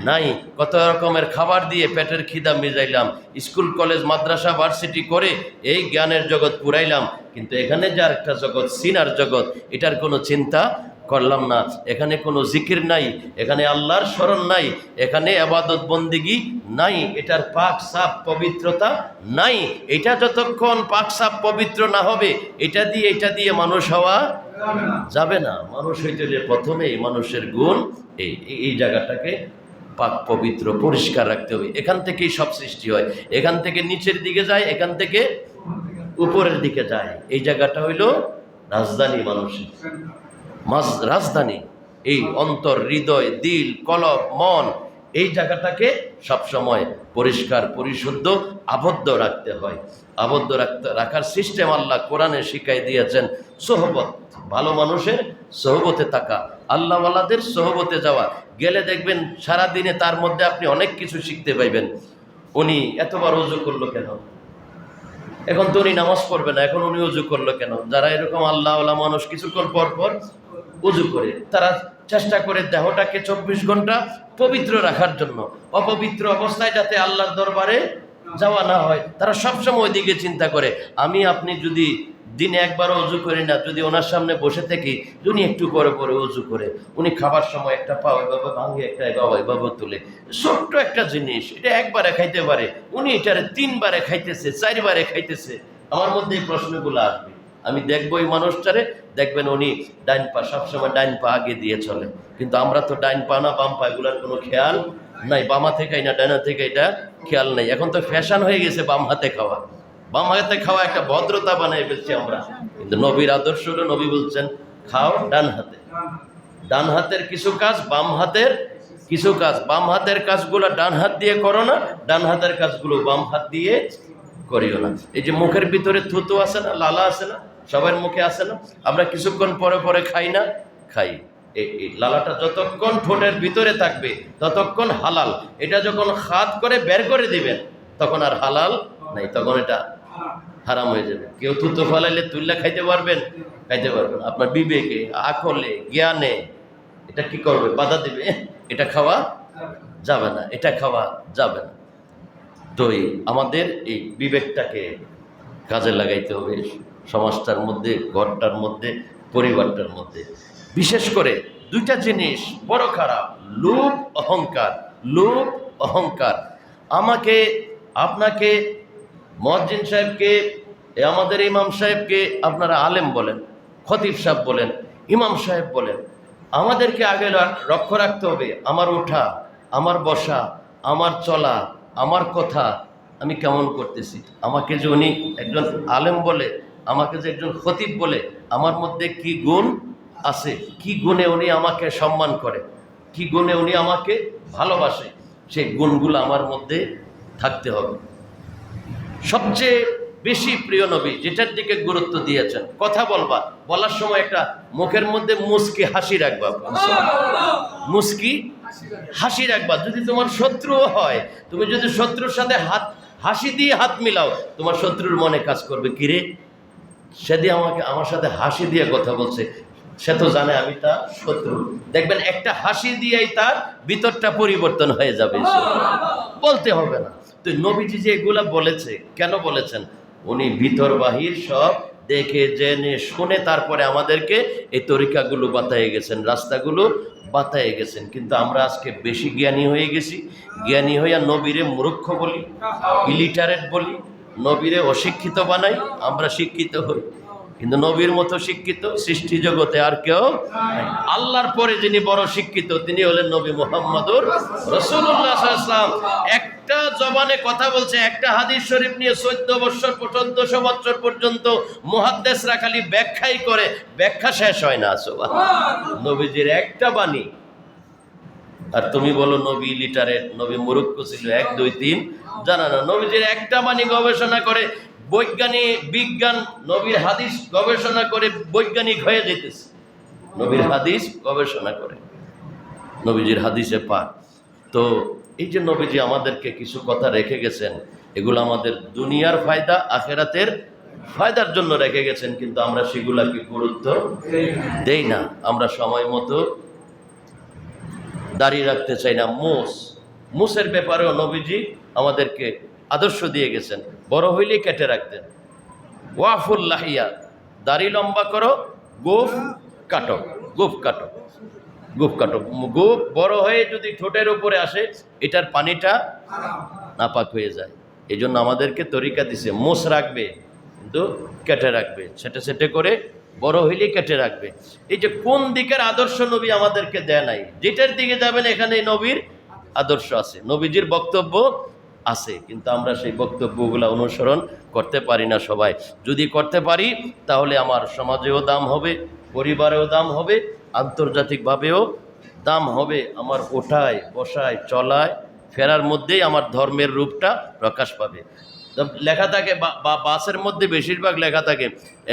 নাই। কত রকমের খাবার দিয়ে পেটের খিদা মিজাইলাম, স্কুল কলেজ মাদ্রাসা ভার্সিটি করে এই জ্ঞানের জগৎ পুরাইলাম, কিন্তু এখানে যে আরেকটা জগৎ, সিনার জগৎ, এটার কোনো চিন্তা করলাম না। এখানে কোনো জিকির নাই, এখানে আল্লাহর স্মরণ নাই, এখানে আবাদত বন্দিগি নাই, এটার পাক সাফ পবিত্রতা নাই। এটা যতক্ষণ পাক সাফ পবিত্র না হবে, এটা দিয়ে মানুষ হওয়া যাবে না। মানুষ হইতে যে প্রথমেই মানুষের গুণ এই জায়গাটাকে পাক পবিত্র পরিষ্কার রাখতে হবে। এখান থেকেই সব সৃষ্টি হয়, এখান থেকে নিচের দিকে যায়, এখান থেকে উপরের দিকে যায়। এই জায়গাটা হইল রাজধানী, মানুষের রাজধানী। এই অন্তর, হৃদয়, দিল, কলব, মন, এই জায়গাটাকে সবসময় পরিষ্কার পরিশুদ্ধ আবদ্ধ রাখতে হয়। আবদ্ধ রাখার সিস্টেম আল্লাহ কোরআনে শিখাই দিয়েছেন। সোহবত, ভালো মানুষের সোহবতে থাকা, আল্লাহওয়ালাদের সোহবতে যাওয়া। গেলে দেখবেন সারাদিনে তার মধ্যে আপনি অনেক কিছু শিখতে পাইবেন। উনি এতবার ওযু করলো কেন? এখন তো উনি নামাজ পড়বে না, এখন উনি ওযু করলো কেন? যারা এরকম আল্লাহওয়ালা মানুষ কিছুক্ষণ পর পর ওযু করে, তারা চেষ্টা করে দেহটাকে 24 ঘন্টা পবিত্র রাখার জন্য, অপবিত্র অবস্থায় যাতে আল্লাহর দরবারে যাওয়া না হয়। তারা সবসময় ওইদিকে চিন্তা করে। আমি আপনি যদি দিনে একবারও ওযু করি না, যদি ওনার সামনে বসে থাকি, উনি একটু পরে পরে ওযু করে, উনি খাবার সময় একটা পা ওইভাবে ভাঙে, একটা এভাবে তুলে, ছোট্ট একটা জিনিস, এটা একবারে খাইতে পারে, উনি এটারে 3 বারে খাইতেছে, 4 বারে খাইতেছে। আমার মধ্যে এই প্রশ্নগুলো আসবে। আমি দেখবো এই মানুষটারে, দেখবেন উনি ডাইন পা সবসময় ডাইন পা আগে দিয়ে চলে, কিন্তু আমরা তো ডাইন পা না বাম পা, এগুলোর কোনো খেয়াল নাই। বামা থেকে না ডাইনা থেকে এটা খেয়াল নাই। এখন তো ফ্যাশন হয়ে গেছে বাম হাতে খাওয়া। বাম হাতে খাওয়া একটা ভদ্রতা বানাই ফেলছি আমরা, কিন্তু নবীর আদর্শ হলো, নবী বলছেন খাও ডান হাতে। ডান হাতের কিছু কাজ, বাম হাতের কিছু কাজ। বাম হাতের কাজগুলো ডান হাত দিয়ে করো না, ডান হাতের কাজগুলো বাম হাত দিয়ে করিও না। এই যে মুখের ভিতরে থুতু আছে না, লালা আছে না, সবার মুখে আছে না, আমরা কিছুক্ষণ পরে পরে খাই না? খাই। এই লালাটা যতক্ষণ ঠোঁটের ভিতরে থাকবে ততক্ষণ হালাল। এটা যখন হাত করে বের করে দিবেন তখন আর হালাল নাই, তখন এটা হারাম হয়ে যাবে। কেউ থুতু ফলাইলে তুললে খাইতে পারবেন? খাইতে পারবেন। আপনার বিবেকে, আকলে, জ্ঞানে এটা কি করবে? বাধা দিবে। এটা খাওয়া যাবে না, এটা খাওয়া যাবে না। তো আমাদের এই বিবেকটাকে কাজে লাগাইতে হবে সমাজটার মধ্যে, ঘরটার মধ্যে, পরিবারটার মধ্যে। বিশেষ করে 2টা জিনিস বড় খারাপ, লোভ, অহংকার। লোভ, অহংকার। আমাকে, আপনাকে, মুয়াজ্জিন সাহেবকে, আমাদের ইমাম সাহেবকে আপনারা আলেম বলেন, খতিব সাহেব বলেন, ইমাম সাহেব বলেন, আমাদেরকে আগে লক্ষ্য রাখতে হবে আমার ওঠা, আমার বসা, আমার চলা, আমার কথা আমি কেমন করতেছি। আমাকে যে উনি একজন আলেম বলে, আমাকে যে একজন খতিব বলে, আমার মধ্যে কি গুণ আছে, কি গুণে উনি আমাকে সম্মান করে, কি গুণে উনি আমাকে ভালোবাসে, সেই গুণগুলো আমার মধ্যে থাকতে হবে। সবচেয়ে বেশি প্রিয় নবী যেটার দিকে গুরুত্ব দিয়েছেন, কথা বলবা, বলার সময় একটা মুখের মধ্যে মুস্কি হাসি রাখবা। মুস্কি হাসি রাখবা। যদি তোমার শত্রুও হয়, তুমি যদি শত্রুর সাথে হাসি দিয়ে হাত মিলাও, তোমার শত্রুর মনে কাজ করবে, কিরে সে দিয়ে আমার সাথে হাসি দিয়ে কথা বলছে, সে তো জানে আমি তার শত্রু। দেখবেন একটা হাসি দিয়েই তার ভিতরটা পরিবর্তন হয়ে যাবে, বলতে হবে না। তো নবীজি যে এগুলা বলেছে, কেন বলেছেন? উনি ভিতর বাহির সব দেখে জেনে শুনে তারপরে আমাদেরকে এই তরিকাগুলো বাতায়ে গেছেন, রাস্তাগুলো বাতায়ে গেছেন। কিন্তু আমরা আজকে বেশি জ্ঞানী হয়ে গেছি। জ্ঞানী হইয়া নবীরে মূর্খ বলি, ইলিটারেট বলি, নবীরে অশিক্ষিত বানাই, আমরা শিক্ষিত হই। কিন্তু নবীর মতো শিক্ষিত সৃষ্টি জগতে আর কেউ নাই। আল্লাহর পরে যিনি বড় শিক্ষিত তিনি হলেন নবী মুহাম্মদুর রাসূলুল্লাহ সাল্লাল্লাহু আলাইহি ওয়াসাল্লাম। একটা জবানে কথা বলছে, একটা হাদিস শরীফ নিয়ে 14 বছর 1400 বছর পর্যন্ত মুহাদ্দিসরা খালি ব্যাখ্যাই করে, ব্যাখ্যা শেষ হয় না। সুবহানাল্লাহ। নবীজির একটা বাণী, আর তুমি বলো নবী লিটারেট, নবী মুরুক্ষ ছিল, 1 2 3 জানা না। নবীজির একটা বাণী গবেষণা করে বিজ্ঞান নবীর হাদিস গবেষণা করে বৈজ্ঞানিক হয়ে যেতেছে, নবীর হাদিস গবেষণা করে, নবীজির হাদিসে পাক। তো এই যে নবীজি আমাদেরকে কিছু কথা রেখে গেছেন, এগুলো আমাদের দুনিয়ার ফায়দা আখেরাতের ফায়দার জন্য রেখে গেছেন, কিন্তু আমরা সেগুলাকে গুরুত্ব দেই না। আমরা সময় মতো দাঁড়িয়ে রাখতে চাই না। মুসের ব্যাপারেও নবীজি আমাদেরকে আদর্শ দিয়ে গেছেন, বড় হইলেই কেটে রাখতেন। ওয়াফুল লাহিয়া, দাড়ি লম্বা করো, গোফ কাটো, গোফ কাটো, গোফ কাটো। গোফ বড় হয়ে যদি ঠোঁটের উপরে আসে, এটার পানিটা নাপাক হয়ে যায়। এই জন্য আমাদেরকে তরিকা দিছে, মোষ রাখবে কিন্তু কেটে রাখবে, ছেটে ছেটে করে, বড় হইলেই কেটে রাখবে। এই যে কোন দিকের আদর্শ নবী আমাদেরকে দেয় নাই, যেটার দিকে যাবেন এখানে নবীর আদর্শ আছে, নবীজির বক্তব্য আছে, কিন্তু আমরা সেই বক্তব্যগুলো অনুসরণ করতে পারি না সবাই। যদি করতে পারি তাহলে আমার সমাজেও দাম হবে, পরিবারেও দাম হবে, আন্তর্জাতিকভাবেও দাম হবে। আমার ওঠায় বসায় চলায় ফেরার মধ্যেই আমার ধর্মের রূপটা প্রকাশ পাবে। লেখা থাকে বাসের মধ্যে বেশিরভাগ লেখা থাকে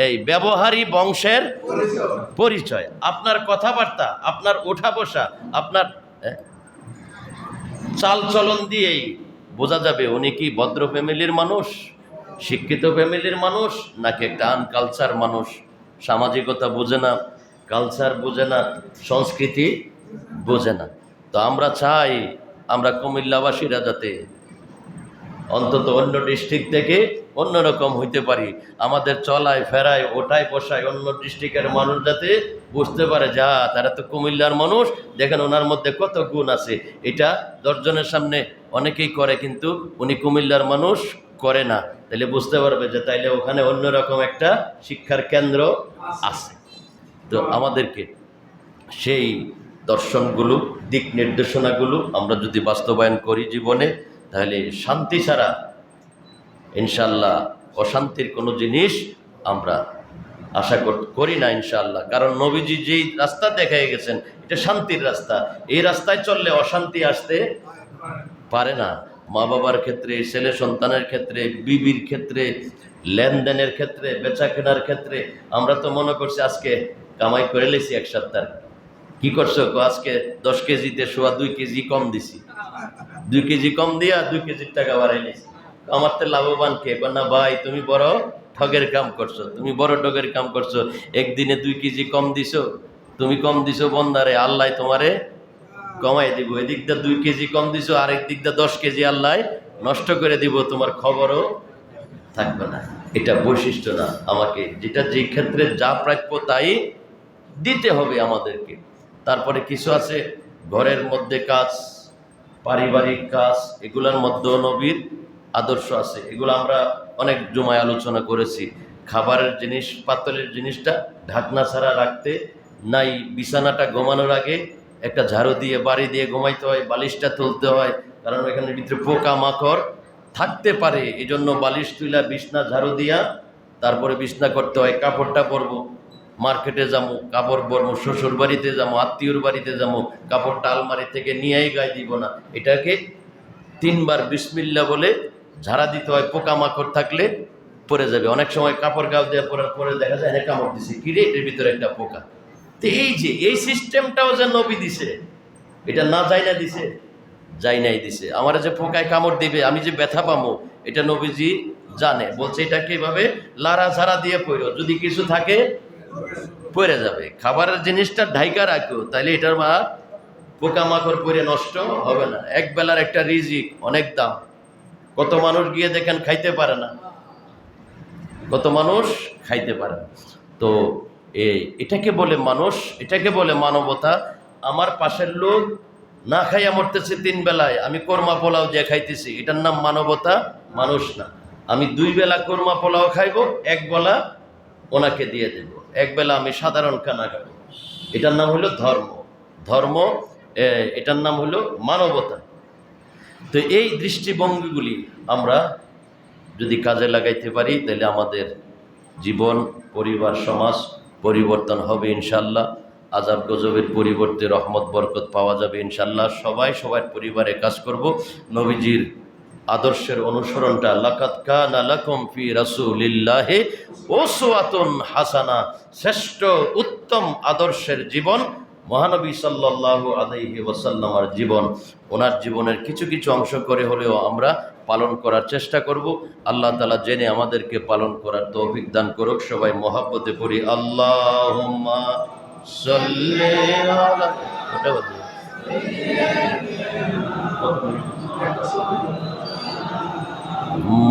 এই ব্যবহারী বংশের পরিচয়। আপনার কথাবার্তা, আপনার ওঠা বসা, আপনার চাল চলন দিয়েই বোঝা যাবে উনি কি ভদ্র ফ্যামিলির মানুষ, শিক্ষিত ফ্যামিলির মানুষ, নাকি একটা আনকালচার মানুষ। সামাজিকতা বোঝে না, কালচার বোঝে না, সংস্কৃতি বোঝে না। তো আমরা চাই আমরা কুমিল্লাবাসীরা যাতে অন্তত অন্য ডিস্ট্রিক্ট থেকে অন্যরকম হইতে পারি। আমাদের চলায় ফেরায় ওঠায় বসায় অন্য ডিস্ট্রিক্টের মানুষ যাতে বুঝতে পারে, যা তারা তো কুমিল্লার মানুষ, দেখেন ওনার মধ্যে কত গুণ আছে। এটা 10 জনের সামনে অনেকেই করে, কিন্তু উনি কুমিল্লার মানুষ করে না। তাইলে বুঝতে পারবে যে তাইলে ওখানে অন্যরকম একটা শিক্ষার কেন্দ্র আছে। তো আমাদেরকে সেই দর্শনগুলো, দিক নির্দেশনাগুলো আমরা যদি বাস্তবায়ন করি জীবনে, তাহলে শান্তি ছাড়া ইনশাল্লাহ অশান্তির কোনো জিনিস আমরা আশা করি না ইনশাল্লাহ। কারণ নবীজি যেই রাস্তা দেখাই গেছেন এটা শান্তির রাস্তা, এই রাস্তায় চললে অশান্তি আসতে পারে না। মা বাবার ক্ষেত্রে, ছেলে সন্তানের ক্ষেত্রে, বিবির ক্ষেত্রে, লেনদেনের ক্ষেত্রে, বেচা কেনার ক্ষেত্রে। আমরা তো মনে করছি আজকে কামাই করে লেছি এক সপ্তাহ, কি করছো, আজকে 10 কেজিতে 2.25 কেজি কম দিছি, 2 কেজি কম দিয়া 2 কেজির টাকা বাড়াই নিছি। আমার তো লাভবান কে? না ভাই, তুমি বড় ঠগের কাম করছো, তুমি বড় ঠগের কাম করছো। একদিনে 2 কেজি কম দিছো, তুমি কম দিছো বন্দারে, আল্লাহ তোমারে কমাই দিব। এদিক দিয়ে 2 কেজি কম দিছো, আরেক দিক দিয়ে 10 কেজি আল্লাহ নষ্ট করে দিব, তোমার খবরও থাকবে না। এটা বৈশিষ্ট্য না। আমাকে যেটা যে ক্ষেত্রে যা প্রাপ্য তাই দিতে হবে আমাদেরকে। তারপরে কিছু আছে ঘরের মধ্যে কাজ, পারিবারিক কাজ, এগুলোর মধ্যেও নবীর আদর্শ আছে। এগুলো আমরা অনেক জমায় আলোচনা করেছি। খাবারের জিনিস, পাতলের জিনিসটা ঢাকনা ছাড়া রাখতে নাই। বিছানাটা ঘুমানোর আগে একটা ঝাড়ু দিয়ে বাড়ি দিয়ে ঘুমাইতে হয়, বালিশটা তুলতে হয়, কারণ এখানে ভিতরে পোকা মাকড় থাকতে পারে। এই জন্য বালিশ তুইলা বিছনা ঝাড়ু দিয়া তারপরে বিছনা করতে হয়। কাপড়টা পরবো, মার্কেটে যাবো কাপড় পরবো, শ্বশুর বাড়িতে যাবো, আত্মীয়র বাড়িতে যাবো, কাপড়টা আলমারি থেকে নিয়েই গায়ে দিব না, এটাকে 3 বার বিসমিল্লাহ বলে ঝাড়া দিতে হয়। পোকা মাকড় থাকলে পরে যাবে। অনেক সময় কাপড় গাল দিয়ে পরার পরে দেখা যায় না কামড় দিছে, কিরে এর ভিতরে একটা পোকা। তো এই যে এই সিস্টেমটাও যে নবী দিছে, এটা না যাই না দিছে, যাই নাই দিছে। আমার যে পোকায় কামড় দিবে, আমি যে ব্যথা পাবো, এটা নবীজি জানে। বলছে এটাকে এভাবে লাড়া ঝাড়া দিয়ে পড়ো, যদি কিছু থাকে পড়ে যাবে। খাবারের জিনিসটা ঢাইকা রাখো, তাইলে এটার মা পোকামাকড় পরে নষ্ট হবে না। এক বেলার একটা রিজিক অনেক দাম। কত মানুষ গিয়ে দেখেন খাইতে পারে না, কত মানুষ খাইতে পারে না। তো এটাকে বলে মানুষ, এটাকে বলে মানবতা। আমার পাশের লোক না খাইয়া মরতেছে 3 বেলায়, আমি কোরমা পোলাও দিয়ে খাইতেছি, এটার নাম মানবতা, মানুষ না। আমি 2 বেলা কোরমা পোলাও খাইবো, 1 বেলা ওনাকে দিয়ে দেব, 1 বেলা আমি সাধারণ খানা খাবো। এটার নাম হলো ধর্ম, এটার নাম হলো মানবতা। তো এই দৃষ্টিভঙ্গিগুলি আমরা যদি কাজে লাগাইতে পারি, তাহলে আমাদের জীবন, পরিবার, সমাজ পরিবর্তন হবে ইনশাল্লাহ। আযাব গজবের পরিবর্তে রহমত বরকত পাওয়া যাবে ইনশাল্লাহ। সবাই সবার পরিবারে কাজ করব, নবীজির আদর্শের অনুসরণটা, লাকাদ কানা লাকুম ফি রাসূলিল্লাহি উসওয়াতুন হাসানা, শ্রেষ্ঠ উত্তম আদর্শের জীবন মহানবী সাল্লাল্লাহু আলাইহি ওয়াসাল্লামের জীবন। ওনার জীবনের কিছু কিছু অংশ করে হলেও আমরা পালন করার চেষ্টা করব। আল্লাহ তাআলা জেনে আমাদেরকে পালন করার তৌফিক দান করুক। সবাই মহব্বতে পড়ি আল্লাহুম্মা সাল্লি আলা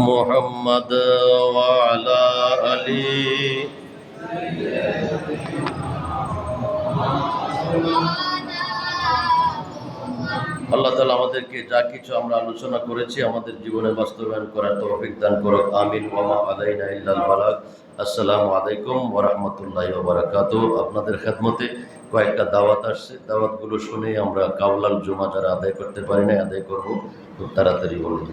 মুহাম্মাদ ওয়া আলা আলি। আল্লাহ তাআলা আমাদেরকে যা কিছু আমরা আলোচনা করেছি আমাদের জীবনে বাস্তবায়ন করার তৌফিক দান করুক। আমিন। ওয়া মা আলাইনা ইল্লাল বালাগ। আসসালামু আলাইকুম ওয়া রাহমাতুল্লাহি ওয়া বারাকাতুহু। আপনাদের খেদমতে কয়েকটা দাওয়াত আসছে, দাওয়াতগুলো শুনে আমরা কাওলাল জুমা যারা আদায় করতে পারি না আদায় করব খুব তাড়াতাড়ি বলুন।